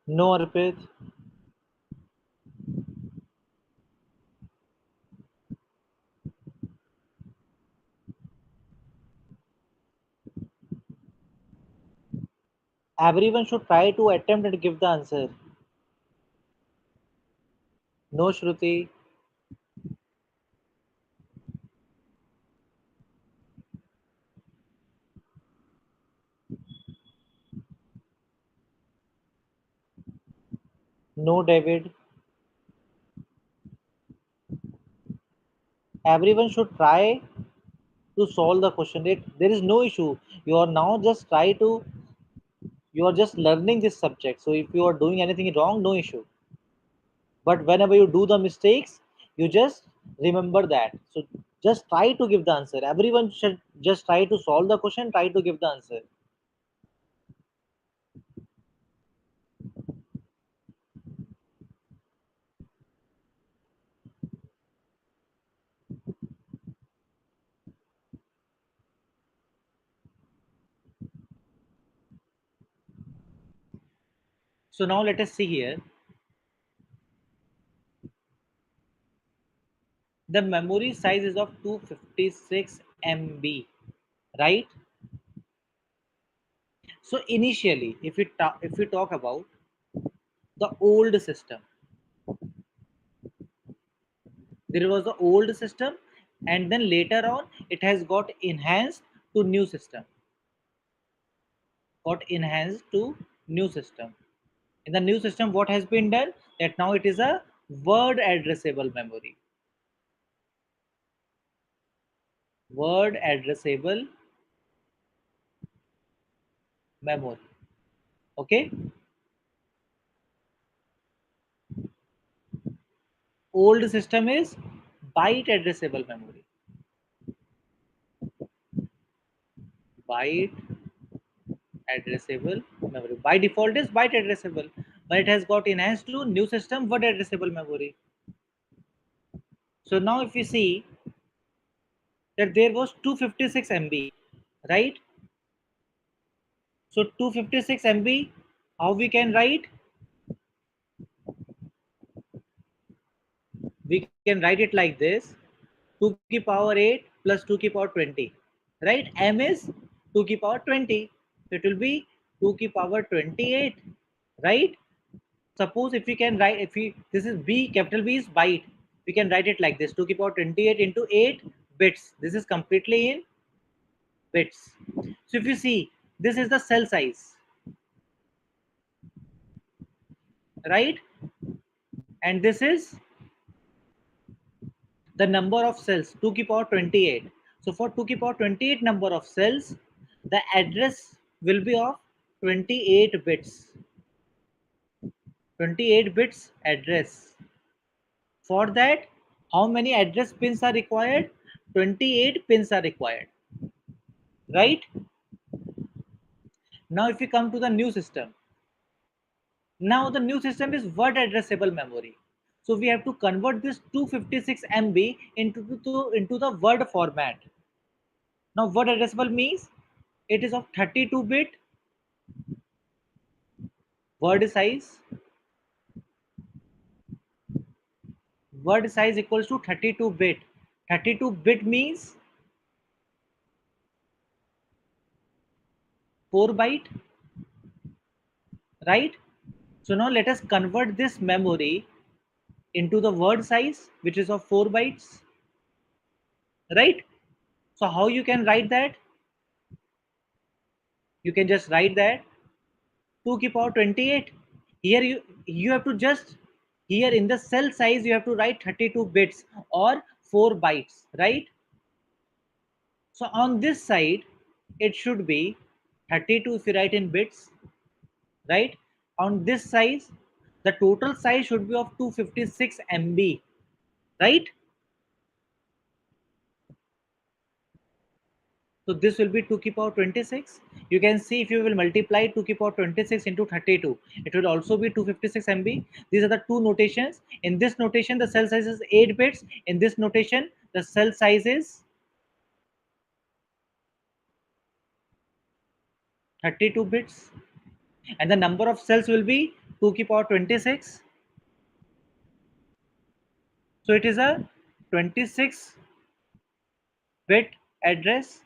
No, Arpit. Everyone should try to attempt and give the answer. No, Shruti. No, David. Everyone should try to solve the question. There is no issue. You are now just try to, you are just learning this subject. So if you are doing anything wrong, no issue. But whenever you do the mistakes, you just remember that. So just try to give the answer. Everyone should just try to solve the question, try to give the answer. So now let us see here. The memory size is of 256 MB, right? So initially, if we talk about the old system, there was the old system, and then later on it has got enhanced to new system. Got enhanced to new system. In the new system, what has been done? That now it is a word addressable memory. Word addressable memory. Okay. Old system is byte addressable memory. Byte addressable memory. By default is byte addressable, but it has got enhanced to new system word addressable memory. So now if you see that there was 256 MB, right? So 256 MB, how we can write? We can write it like this: 2 की power 8 plus 2 की power 20, right? M is 2 की power 20, so it will be 2 की power 28, right? Suppose if we can write, if we, this is B, capital B is byte, we can write it like this: 2 की power 28 into 8 bits. This is completely in bits. So if you see, this is the cell size, right? And this is the number of cells, 2 की power 28. So for 2 की power 28 number of cells, the address will be of 28 bits. 28 bits address. For that, how many address pins are required? 28 pins are required, right? Now if we come to the new system, now the new system is word addressable memory. So we have to convert this 256 MB into the word format. Now word addressable means it is of 32-bit word size. Word size equals to 32-bit. 32-bit means 4 byte, right? So now let us convert this memory into the word size, which is of 4 bytes, right? So how you can write that? You can just write that 2 की power 28. Here you have to just, here in the cell size you have to write 32 bits or 4 bytes, right? So on this side it should be 32 if you write in bits, right? On this size, the total size should be of 256 MB, right? So this will be 2 की power 26. You can see if you will multiply 2 की power 26 into 32, it will also be 256 MB. These are the two notations. In this notation, the cell size is 8 bits. In this notation, the cell size is 32 bits. And the number of cells will be 2 की power 26. So it is a 26 bit address.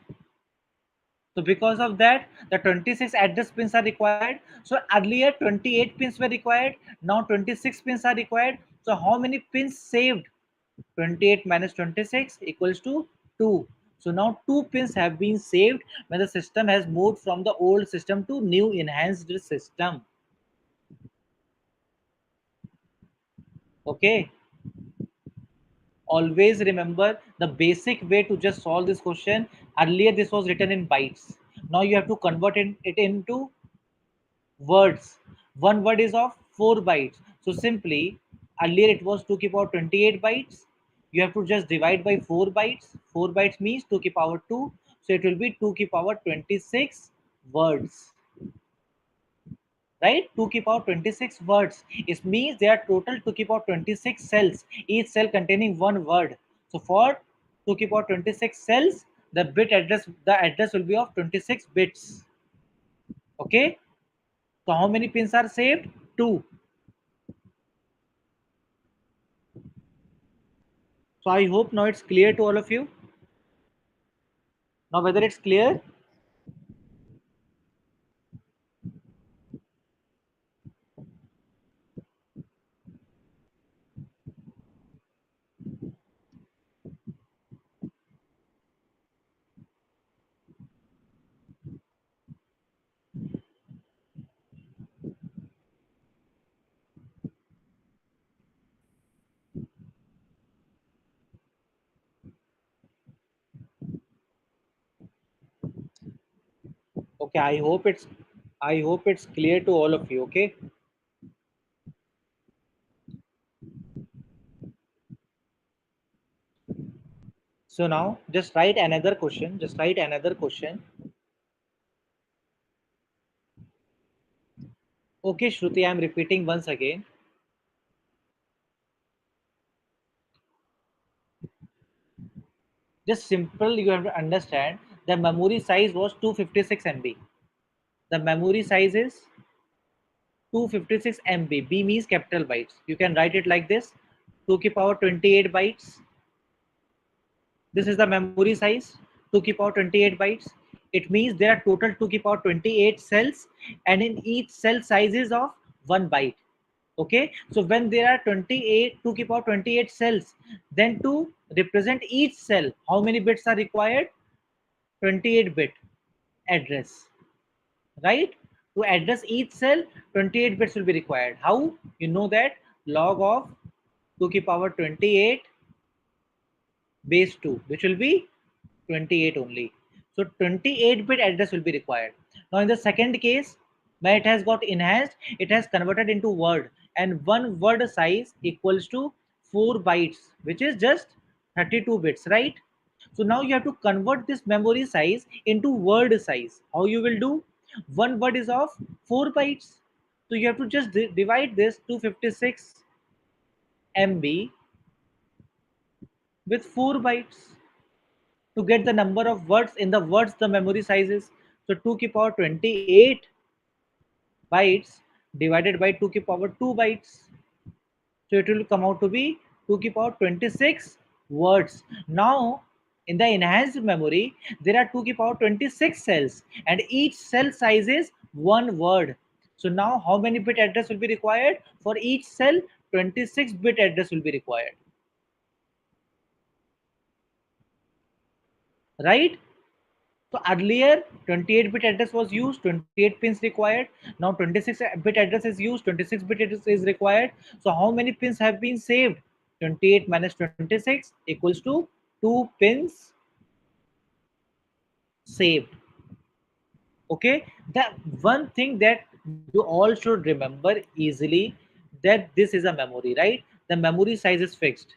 So because of that, the 26 address pins are required. So earlier 28 pins were required. Now 26 pins are required. So how many pins saved? 28 minus 26 equals to 2. So now 2 pins have been saved when the system has moved from the old system to new enhanced system. Okay. Always remember the basic way to just solve this question. Earlier this was written in bytes. Now you have to convert it into words. One word is of 4 bytes. So simply, earlier it was 2 to the power 28 bytes. You have to just divide by 4 bytes. 4 bytes means 2 to the power 2. So it will be 2 to the power 26 words. Right? 2 to the power 26 words. It means there are total 2 to the power 26 cells. Each cell containing one word. So for 2 to the power 26 cells, the address will be of 26 bits. Okay? So how many pins are saved? 2. So I hope now it's clear to all of you. Now whether it's clear, okay. I hope it's clear to all of you. Okay. So now just write another question. Just write another question. Okay, Shruti, I'm repeating once again. Just simple, you have to understand the memory size was 256 MB. The memory size is 256 MB. B means capital bytes. You can write it like this: 2 to the power 28 bytes. This is the memory size, 2 to the power 28 bytes. It means there are total 2 to the power 28 cells, and in each cell size is of 1 byte. Okay, so when there are 28 2 to the power 28 cells, then to represent each cell, how many bits are required? 28 bit address, right? To address each cell, 28 bits will be required. How? You know that log of 2 to the power 28 base 2, which will be 28 only. So 28 bit address will be required. Now in the second case, when it has got enhanced, it has converted into word, and one word size equals to 4 bytes, which is just 32 bits, right? So now you have to convert this memory size into word size. How you will do? One word is of 4 bytes. So you have to just divide this 256 MB with 4 bytes to get the number of words. In the words the memory size is, so 2 to the power 28 bytes divided by 2 to the power 2 bytes, so it will come out to be 2 to the power 26 words. Now in the enhanced memory there are 2 to the power 26 cells, and each cell size is one word. So now how many bit address will be required for each cell? 26 bit address will be required, right? So earlier 28-bit address was used, 28 pins required. Now 26-bit address is used, 26-bit address is required. So how many pins have been saved? 28 minus 26 equals to 2 pins saved. Okay, that one thing that you all should remember easily, that this is a memory, right? The memory size is fixed.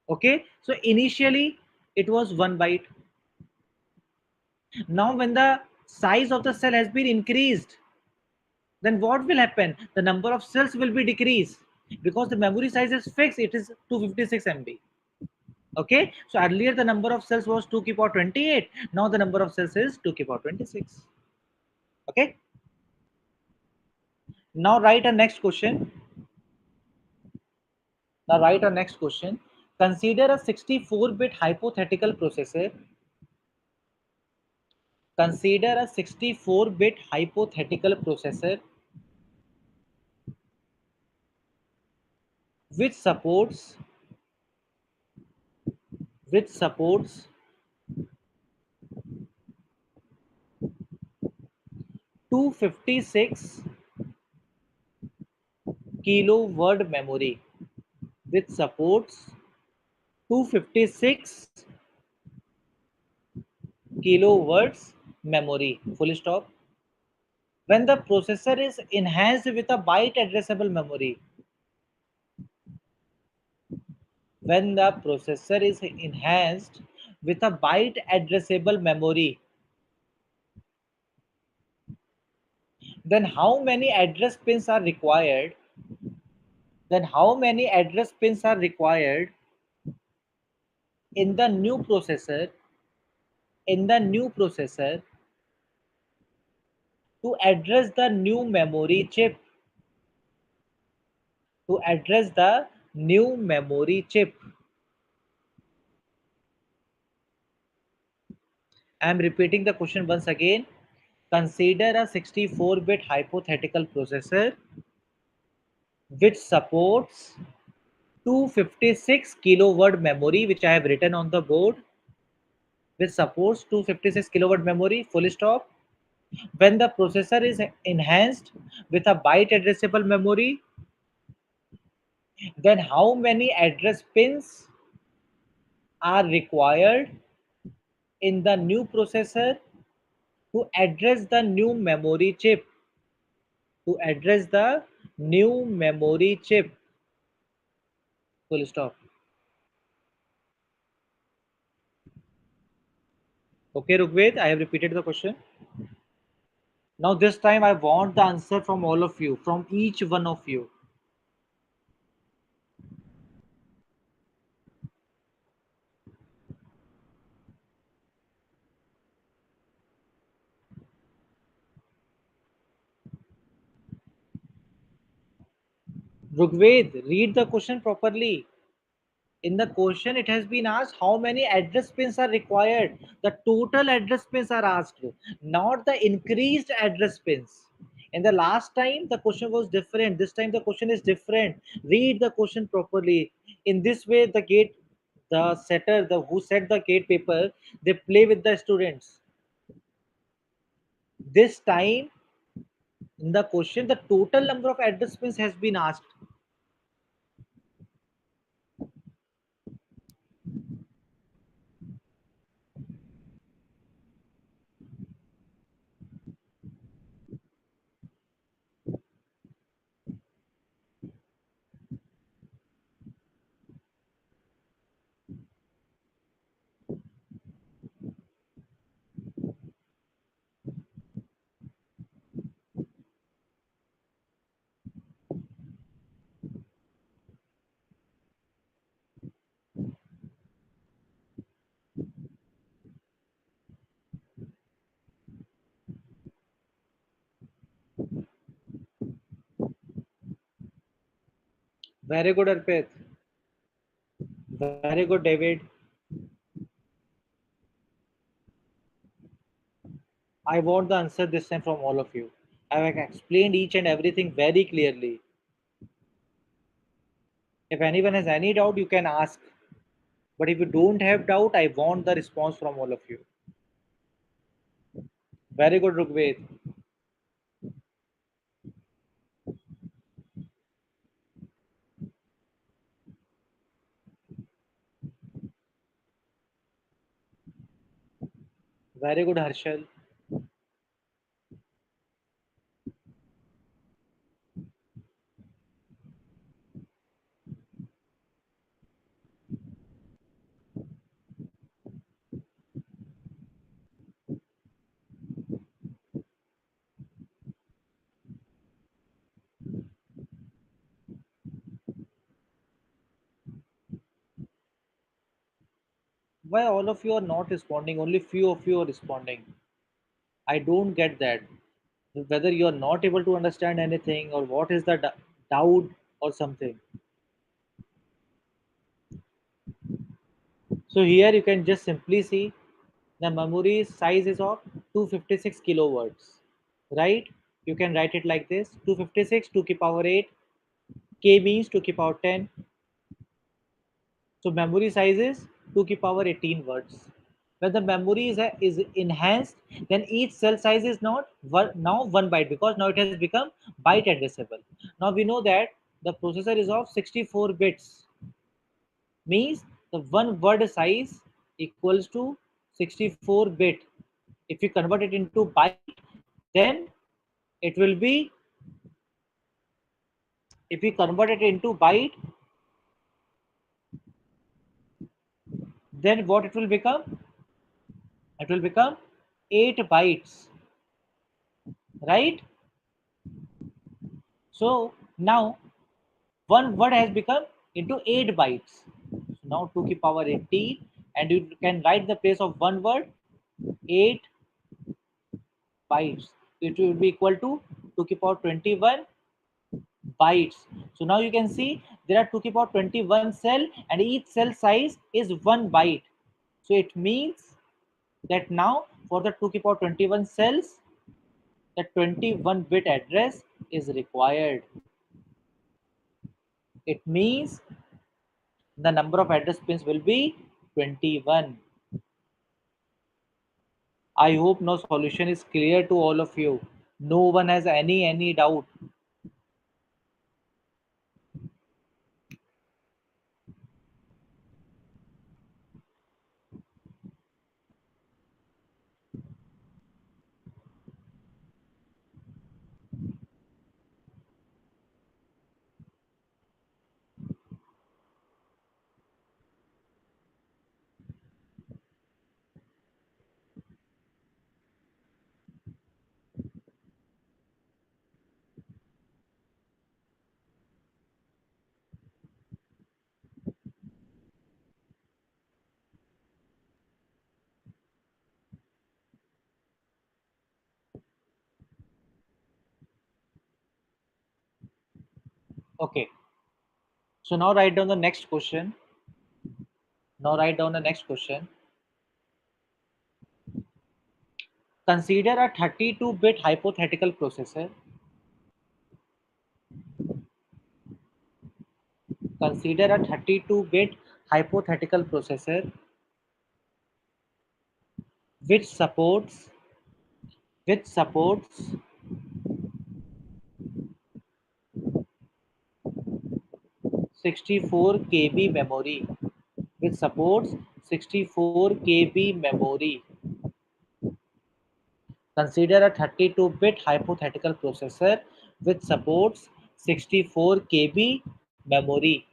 Okay, so initially it was 1 byte. Now when the size of the cell has been increased, then what will happen? The number of cells will be decreased, because the memory size is fixed. It is 256 MB. Okay, so earlier the number of cells was 2 to the power 28. Now the number of cells is 2 to the power 26. Okay, Now write a next question. Now write a next question. Consider a 64-bit hypothetical processor. Consider a 64-bit hypothetical processor which supports which supports 256 kilo word memory, which supports 256 kilo words memory. Full stop. When the processor is enhanced with a byte addressable memory, when the processor is enhanced with a byte addressable memory, then how many address pins are required? Then how many address pins are required in the new processor? In the new processor to address the new memory chip. To address the new memory chip. I am repeating the question once again. Consider a 64-bit hypothetical processor which supports 256 kiloword memory, which I have written on the board, which supports 256 kiloword memory, full stop. When the processor is enhanced with a byte addressable memory, then how many address pins are required in the new processor to address the new memory chip? To address the new memory chip, full stop. Okay, Rugved, I have repeated the question. Now this time I want the answer from all of you, from each one of you. Rugved, read the question properly. In the question, it has been asked how many address pins are required. The total address pins are asked, not the increased address pins. In the last time, the question was different. This time, the question is different. Read the question properly. In this way, the setter, the who set the gate paper, they play with the students. This time, in the question, the total number of address pins has been asked. Very good, Arpit. Very good, David. I want the answer this time from all of you. I have explained each and everything very clearly. If anyone has any doubt, you can ask. But if you don't have doubt, I want the response from all of you. Very good, Rugved. Very good, Harshal. Why all of you are not responding? Only few of you are responding. I don't get that. whether you are not able to understand anything or what is the doubt or something. So here you can just simply see the memory size is of 256 kilowords, right? You can write it like this: 256 to the power 8, k means to the power 10. So memory size is 2 to the power 18 words. When the memory is enhanced, then each cell size is not now 1 byte, because now it has become byte addressable. Now we know that the processor is of 64 bits, means the one word size equals to 64 bit. If you convert it into byte, then it will be, if we convert it into byte, then what it will become? It will become 8 bytes, right? So now one word has become into 8 bytes. So now 2 to the power 18, and you can write the place of one word 8 bytes. It will be equal to 2 to the power 21 bytes. So now you can see there are 2 to the power 21 cell, and each cell size is 1 byte. So it means that now for the 2 to the power 21 cells, the 21 bit address is required. It means the number of address pins will be 21. I hope no solution is clear to all of you. No one has any doubt. Okay. So now write down the next question. Now write down the next question. Consider a 32-bit hypothetical processor. Consider a 32-bit hypothetical processor which supports which supports 64 KB memory. Which supports 64 KB memory. Consider a 32-bit hypothetical processor which supports 64 KB memory.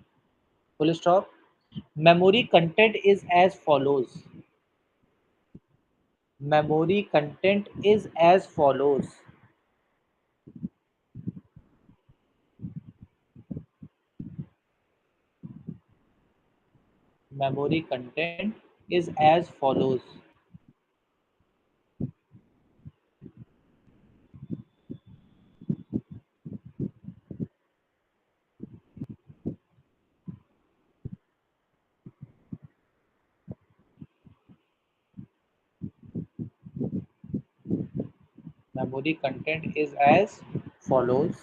Full stop. Memory content is as follows. Memory content is as follows. Memory content is as follows. Memory content is as follows.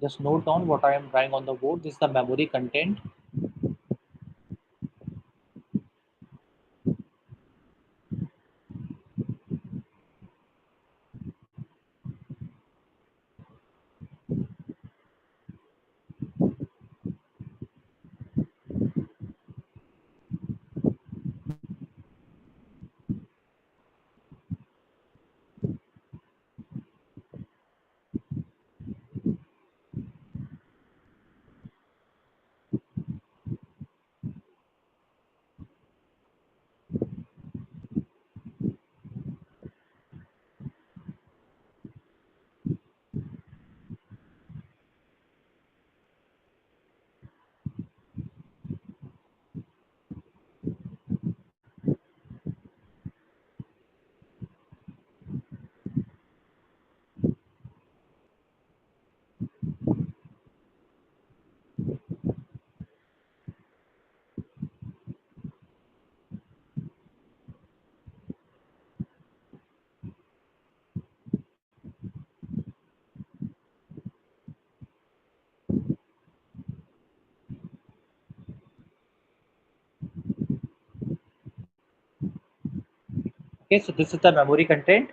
Just note down what I am writing on the board. This is the memory content. Okay, so this is the memory content.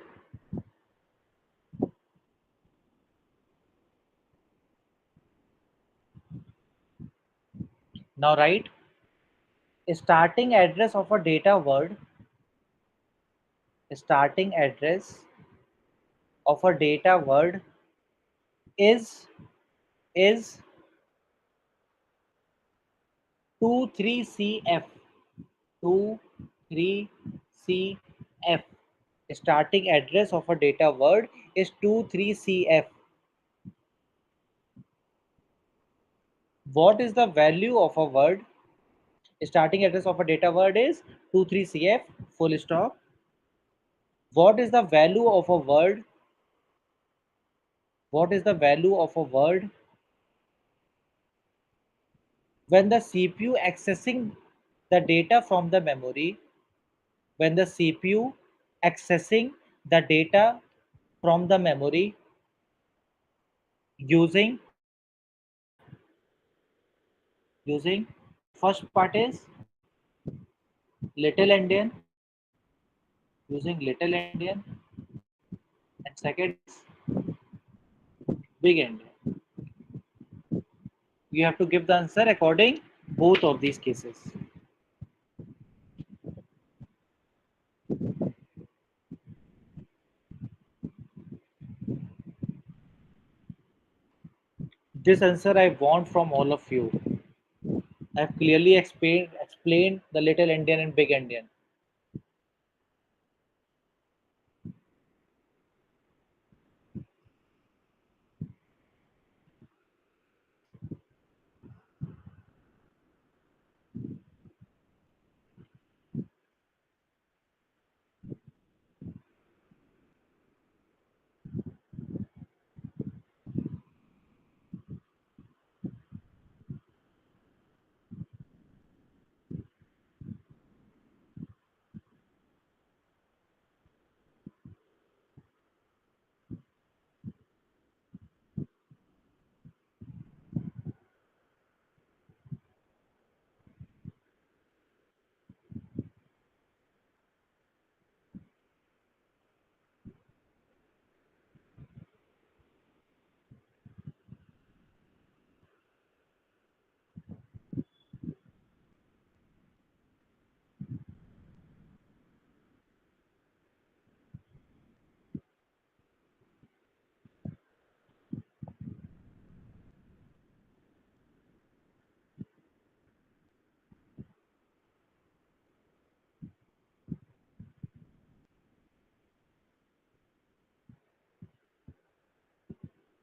Now write starting address of a data word, starting address of a data word is 23CF. 23CF. Starting address of a data word is 23CF. What is the value of a word? Starting address of a data word is 23CF, full stop. What is the value of a word? What is the value of a word when the CPU accessing the data from the memory? When the CPU accessing the data from the memory using first part is little endian, using little endian, and second is big endian. You have to give the answer according both of these cases. This answer I want from all of you. I have clearly explained the little endian and big endian.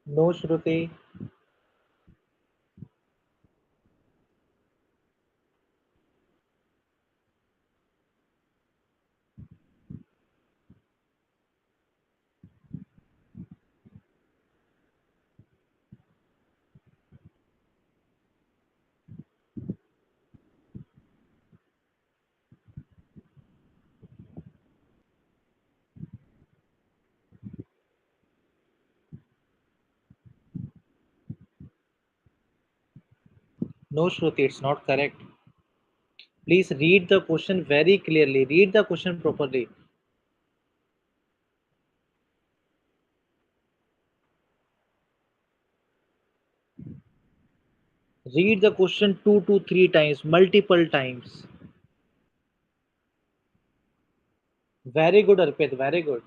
No, Shruti. No, Shruti, it's not correct. Please read the question very clearly. Read the question properly. Read the question two to three times, multiple times. Very good, Arpit. Very good.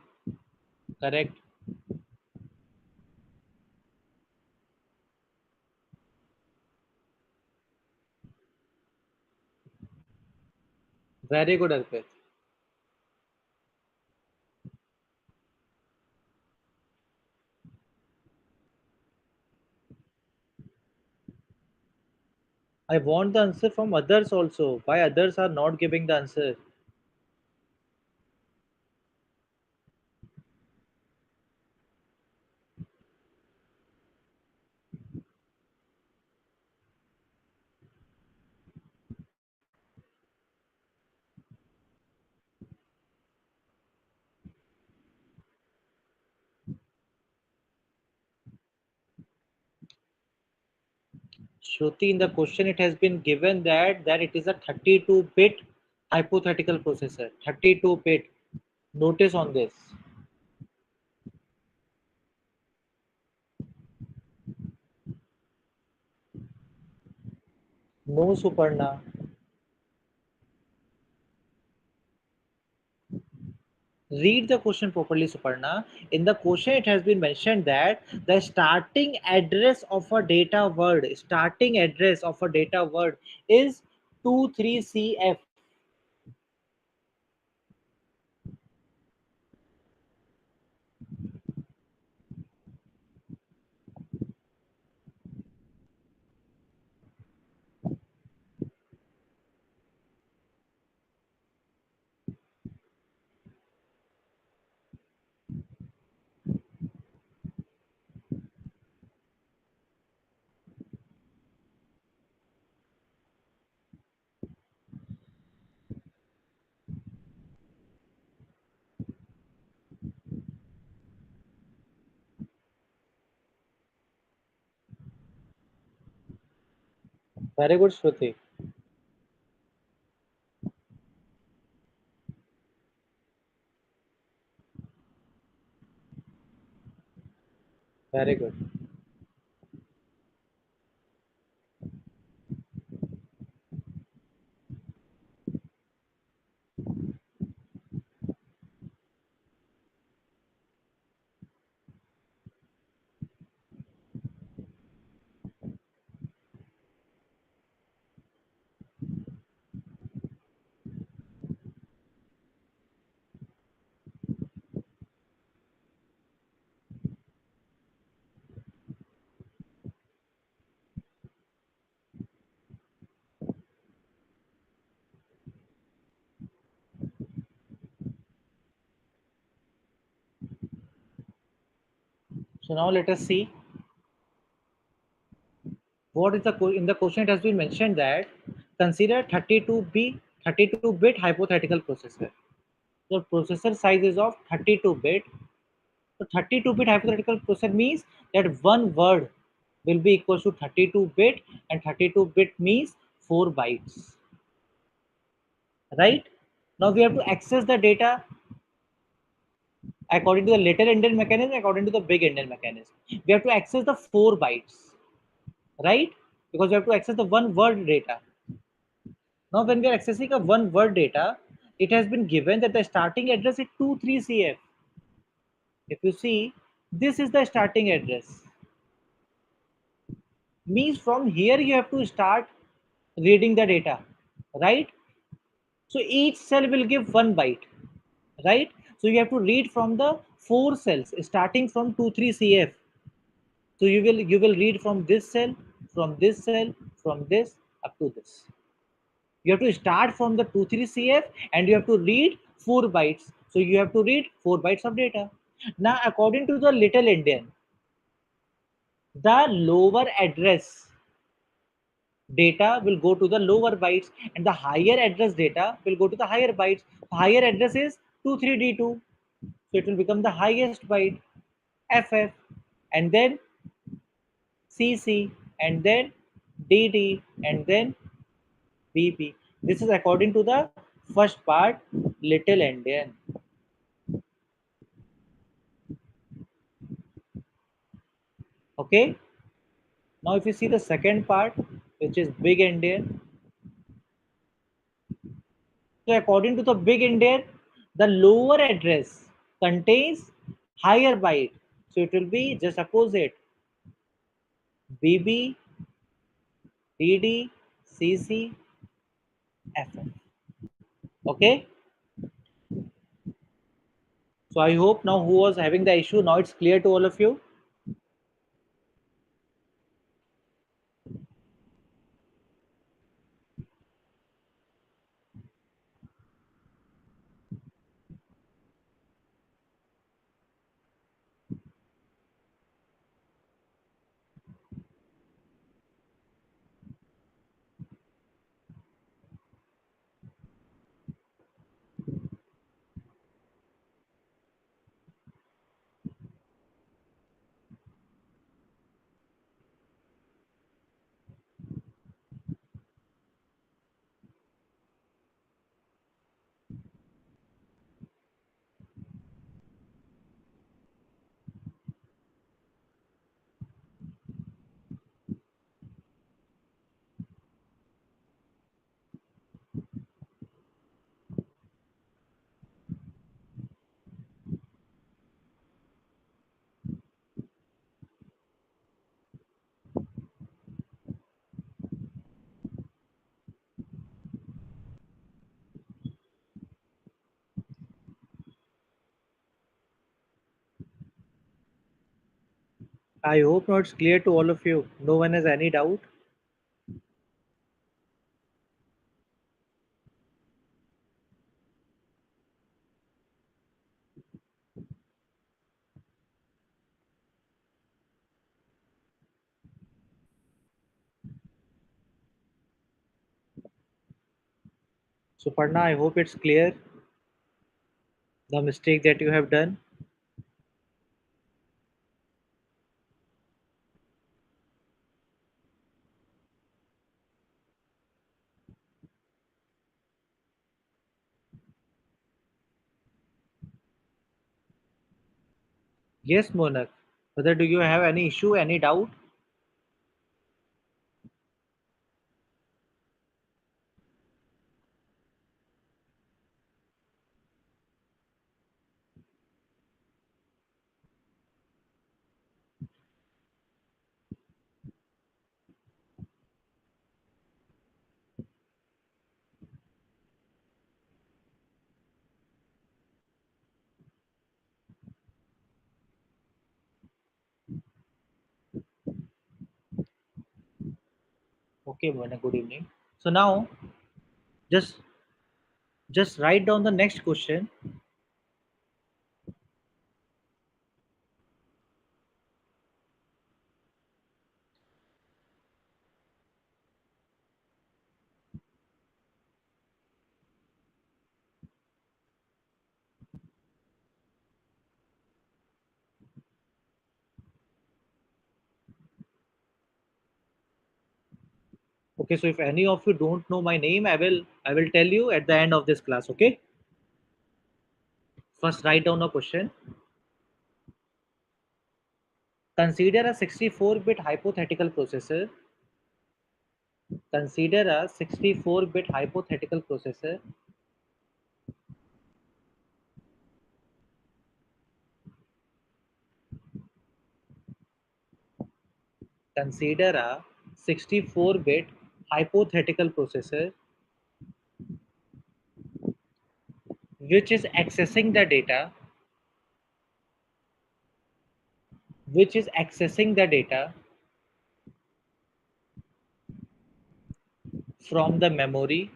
Correct. Very good, Arpit. I want the answer from others also. Why others are not giving the answer? Shruti, in the question it has been given that it is a 32-bit hypothetical processor. 32-bit, Notice on this. No, Suparna. Read the question properly, Suparna. In the question, it has been mentioned that the starting address of a data word is 23CF. Very good, Shruti. Very good. So now let us see what is in the question. It has been mentioned that consider 32-bit hypothetical processor. The processor size is of 32-bit. So 32-bit hypothetical processor means that one word will be equal to 32-bit, and 32-bit means 4 bytes. Right? Now we have to access the data according to the little endian mechanism, according to the big endian mechanism. We have to access the 4 bytes, right? Because we have to access the one word data. Now, when we are accessing a one word data, it has been given that the starting address is 23CF. If you see, this is the starting address. Means from here you have to start reading the data, right? So each cell will give 1 byte, right? So you have to read from the 4 cells starting from 23CF. So you will read from this cell, from this cell, from this up to this. You have to start from the 23CF and you have to read 4 bytes. So you have to read 4 bytes of data. Now, according to the little endian, the lower address data will go to the lower bytes and the higher address data will go to the higher bytes. Higher address is 23D2. So it will become the highest byte, FF, and then CC, and then DD, and then BP. This is according to the first part, little endian. Okay. Now, if you see the second part, which is big endian, so according to the big endian, the lower address contains higher byte. So it will be just opposite, BB, DD, CC, FF. Okay. So I hope now who was having the issue, now it's clear to all of you. I hope now it's clear to all of you. No one has any doubt. So Parna, I hope it's clear the mistake that you have done. Yes, Monak. Whether do you have any issue, any doubt? Okay, Monak. Good evening. So now just just write down the next question. Okay, so if any of you don't know my name, I will tell you at the end of this class. Okay. First, write down a question. Consider a 64-bit hypothetical processor. Consider a 64-bit hypothetical processor. Consider a 64-bit hypothetical processor which is accessing the data, which is accessing the data from the memory,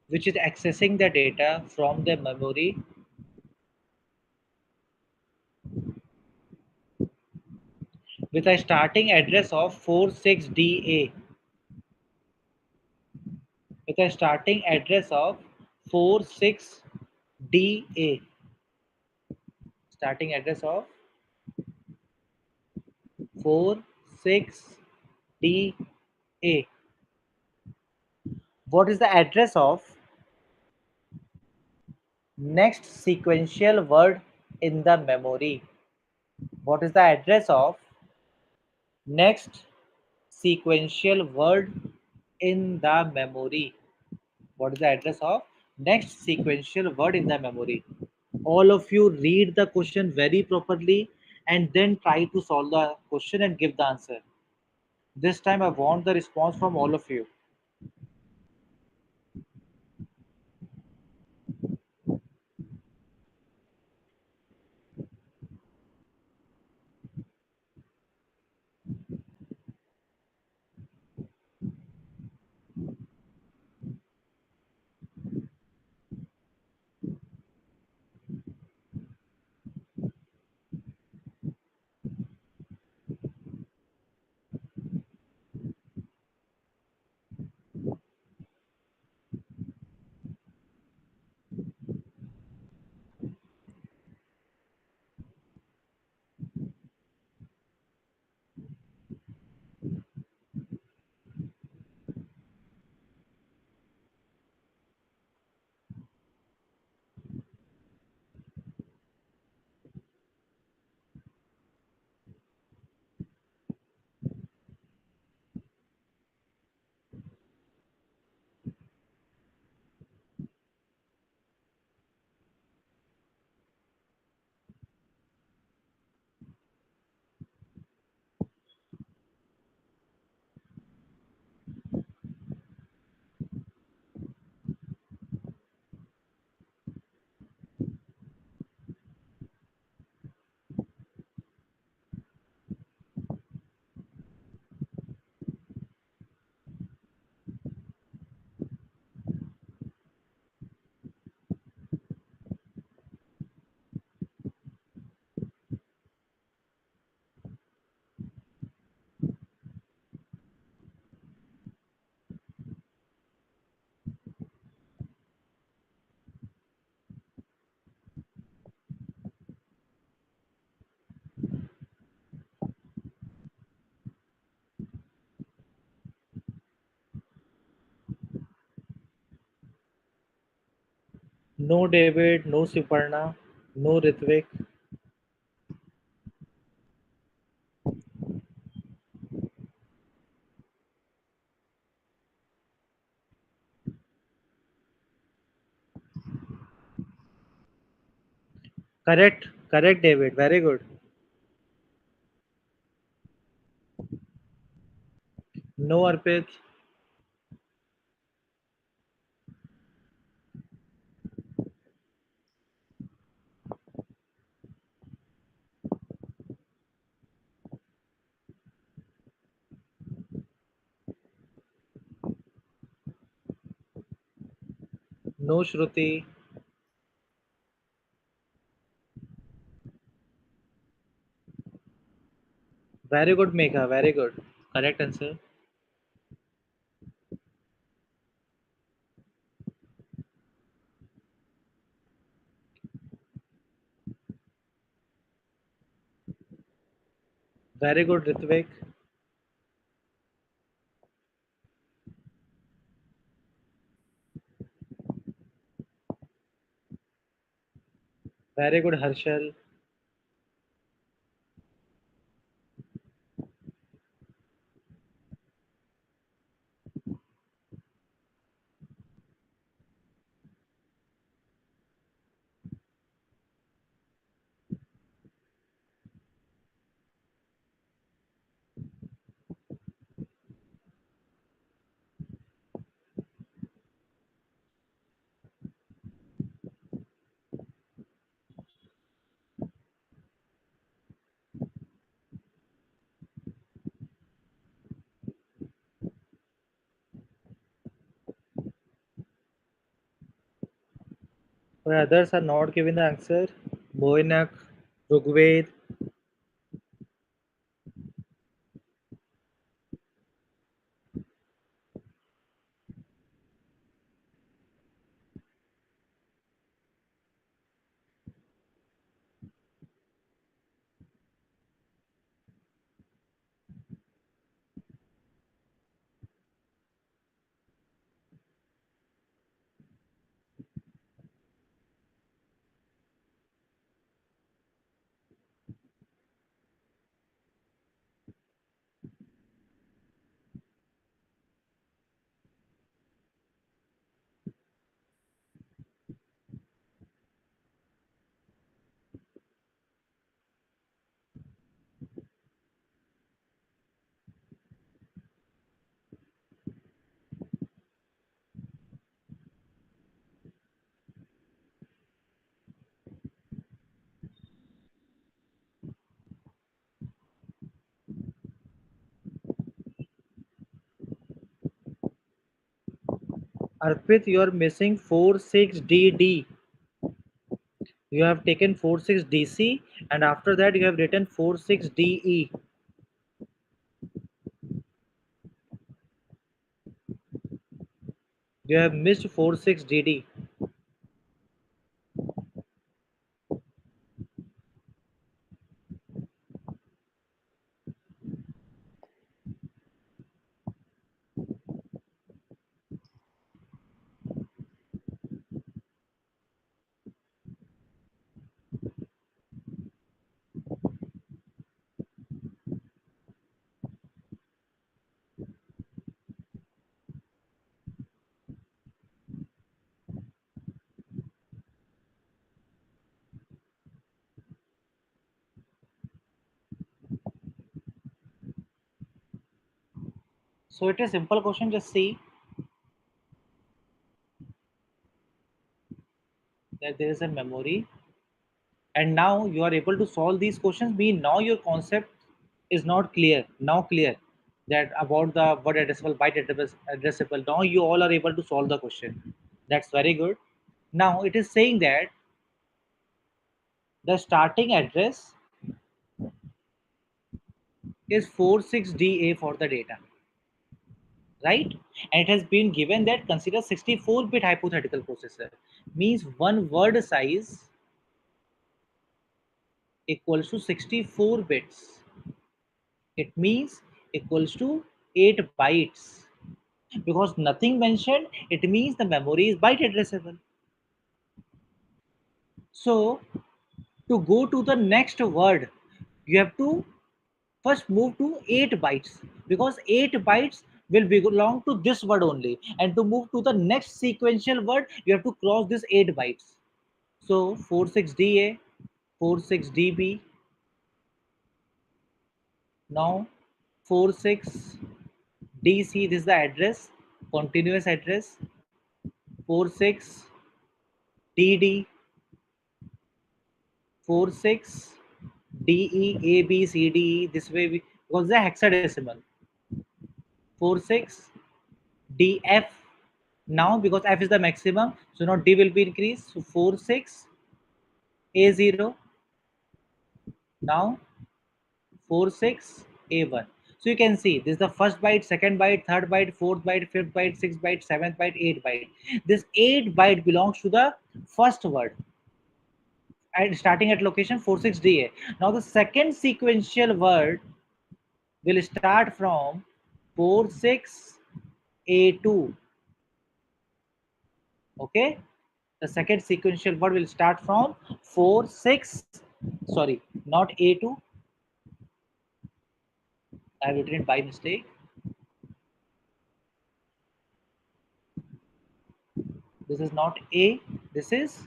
which is accessing the data from the memory with a starting address of 46DA, with a starting address of 46DA, starting address of 46DA. What is the address of next sequential word in the memory? What is the address of next sequential word in the memory? What is the address of next sequential word in the memory? All of you read the question very properly and then try to solve the question and give the answer. This time I want the response from all of you. No David, no Suparna, no Ritvik. Correct, correct, David. Very good. No Arpit, no Shruti. Very good, Megha. Very good. Correct answer. Very good, Ritvik. Very good, Harshal. Why others are not giving the answer? Moinak, Rugved. Arpit, you are missing 46DD. You have taken 46DC and after that you have written 46DE. You have missed 46DD. So it is simple question. Just see that there is a memory, and now you are able to solve these questions. Mean now your concept is not clear. Now clear that about the word addressable, byte addressable. Now you all are able to solve the question. That's very good. Now it is saying that the starting address is 46DA for the data, right? And it has been given that consider 64-bit hypothetical processor means one word size equals to 64 bits. It means equals to 8 bytes. Because nothing mentioned, it means the memory is byte addressable. So to go to the next word, you have to first move to 8 bytes, because 8 bytes will belong to this word only, and to move to the next sequential word you have to cross this 8 bytes. So 46DA, 46DB, now 46DC, this is the address, continuous address. 46DD, 46DE, this way we, because the hexadecimal. 46DF, now because F is the maximum, so now D will be increased, so 46A0, now 46A1. So you can see this is the first byte, second byte, third byte, fourth byte, fifth byte, sixth byte, seventh byte, eighth byte. This 8 byte belongs to the first word and starting at location 46DA. Now the second sequential word will start from 46A2. Okay, the second sequential word will start from 4 6, sorry, not A2, I have written it by mistake. This is not A, this is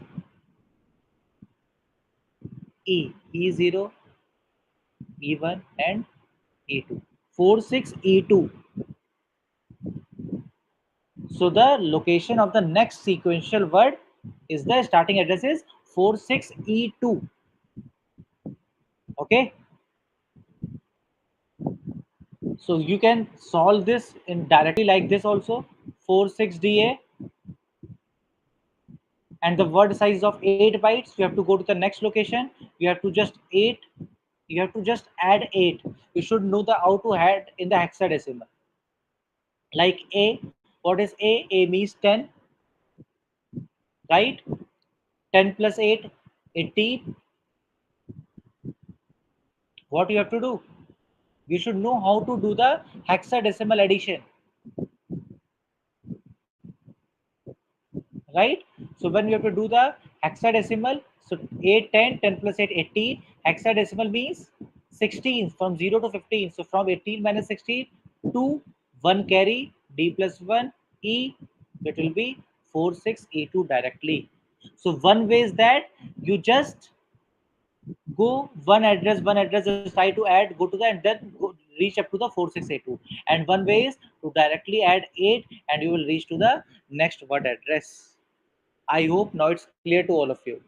E0, E1 and E2. 4 6 E2. So the location of the next sequential word is, the starting address is 46E2. Okay, so you can solve this in directly like this also. 46DA, and the word size of 8 bytes, you have to go to the next location, you have to just 8, you have to just add 8. You should know the how to add in the hexadecimal. Like A, what is A? A means 10, right? 10 plus 8, 18. What you have to do? You should know how to do the hexadecimal addition, right? So when you have to do the hexadecimal, so 8, 10, 10 plus 8, 18. Hexadecimal means 16 from 0 to 15. So from 18 minus 16 to 1 carry, D plus 1, E, it will be 46E2 directly. So one way is that you just go one address, just try to add, go to the, and then go, reach up to the 46A2. And one way is to directly add 8 and you will reach to the next word address. I hope now it's clear to all of you.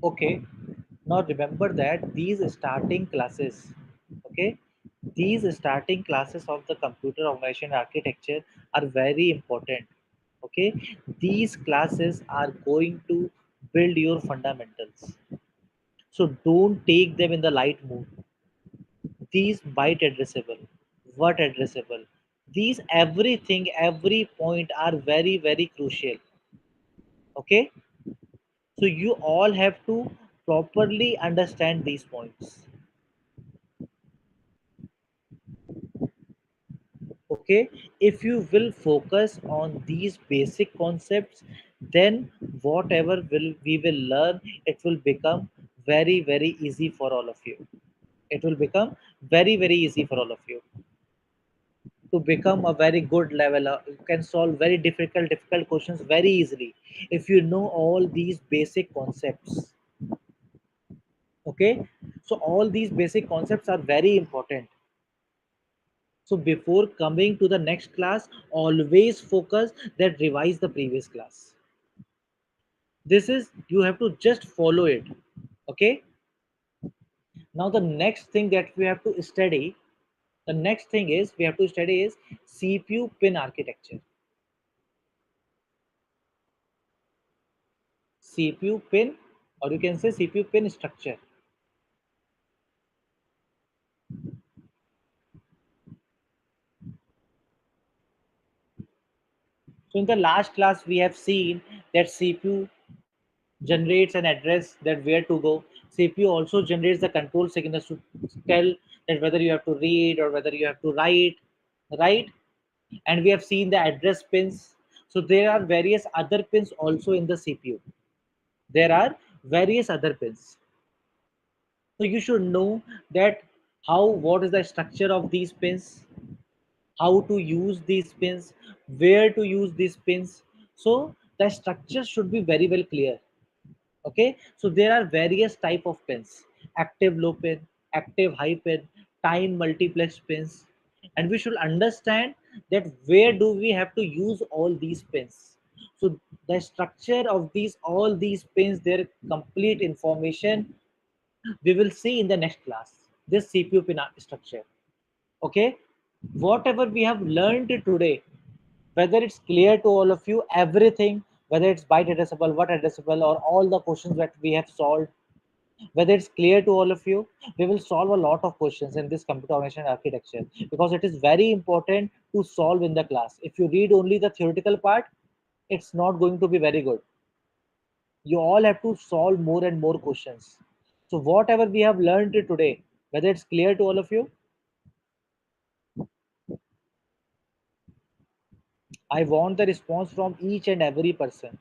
Okay, now remember that these starting classes, okay, these starting classes of the computer organization architecture are very important. Okay, these classes are going to build your fundamentals. So don't take them in the light mood. These byte addressable, word addressable, these everything, every point are very, very crucial. Okay, so you all have to properly understand these points. Okay, if you will focus on these basic concepts, then whatever will we will learn, it will become very easy for all of you. It will become very easy for all of you to become a very good level. You can solve very difficult questions very easily if you know all these basic concepts. Okay, so all these basic concepts are very important. So before coming to the next class, always focus that revise the previous class. This is, you have to just follow it. Okay. Now the next thing that we have to study, the next thing is we have to study is CPU pin architecture. CPU pin, or you can say CPU pin structure. So in the last class we have seen that CPU generates an address that where to go. CPU also generates the control signals to tell that whether you have to read or whether you have to write, right? And we have seen the address pins. So there are various other pins also in the CPU. There are various other pins. So you should know that how, what is the structure of these pins, how to use these pins, where to use these pins. So the structure should be very well clear. Okay, so there are various type of pins: active low pin, active high pin, time multiplex pins, and we should understand that where do we have to use all these pins. So the structure of these, all these pins, their complete information we will see in the next class, this CPU pin structure. Okay, whatever we have learned today, whether it's clear to all of you, everything, whether it's byte addressable, what addressable, or all the questions that we have solved, whether it's clear to all of you, we will solve a lot of questions in this computer automation architecture, because it is very important to solve in the class. If you read only the theoretical part, it's not going to be very good. You all have to solve more and more questions. So whatever we have learned today, whether it's clear to all of you, I want the response from each and every person.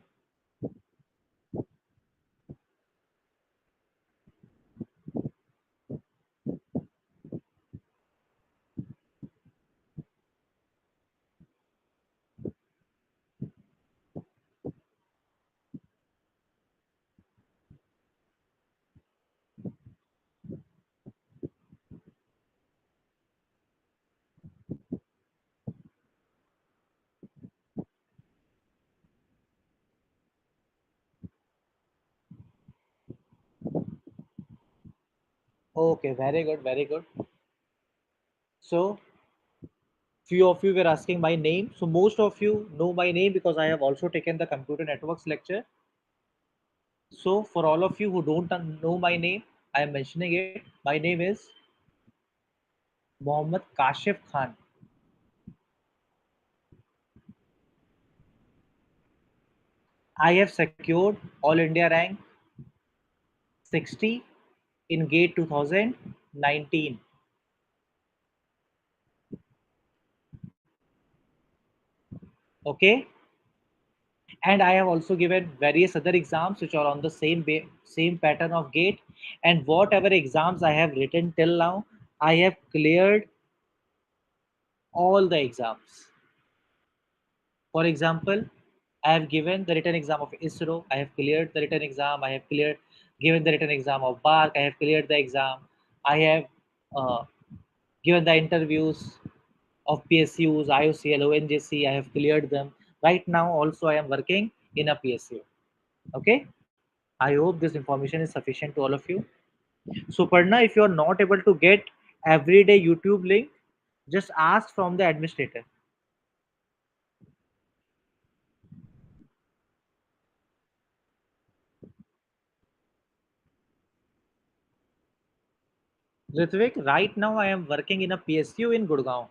Okay, very good, very good. So few of you were asking my name. So most of you know my name because I have also taken the computer networks lecture. So for all of you who don't know my name, I am mentioning it. My name is Mohammad Kashif Khan. I have secured All India rank 60 in GATE 2019. Okay, and I have also given various other exams which are on the same pattern of GATE. And whatever exams I have written till now, I have cleared all the exams. For example, I have given the written exam of ISRO. I have cleared the written exam. I have cleared given the written exam of BARC. I have cleared the exam. I have uh, given the interviews of PSUs, IOCL, ONGC. I have cleared them. Right now, also I am working in a PSU. Okay. I hope this information is sufficient to all of you. So, Parna, if you are not able to get everyday YouTube link, just ask from the administrator. Ritvik, right now I am working in a PSU in Gurgaon.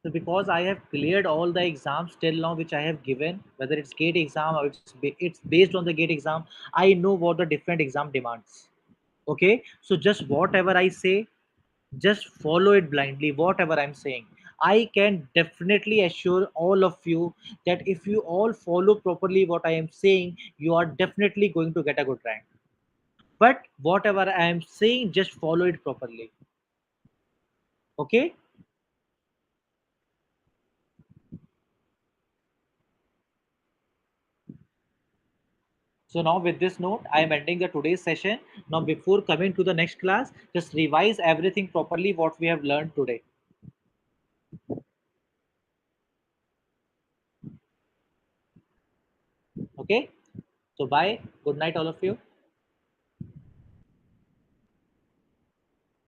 So because I have cleared all the exams till now which I have given, whether it's gate exam or it's based on the gate exam, I know what the different exam demands. Okay, so just whatever I say, just follow it blindly. Whatever I'm saying, I can definitely assure all of you that if you all follow properly what I am saying, you are definitely going to get a good rank. But whatever I am saying, just follow it properly. Okay. So now with this note, I am ending the today's session. Now before coming to the next class, just revise everything properly what we have learned today. Okay. So bye. Good night, all of you.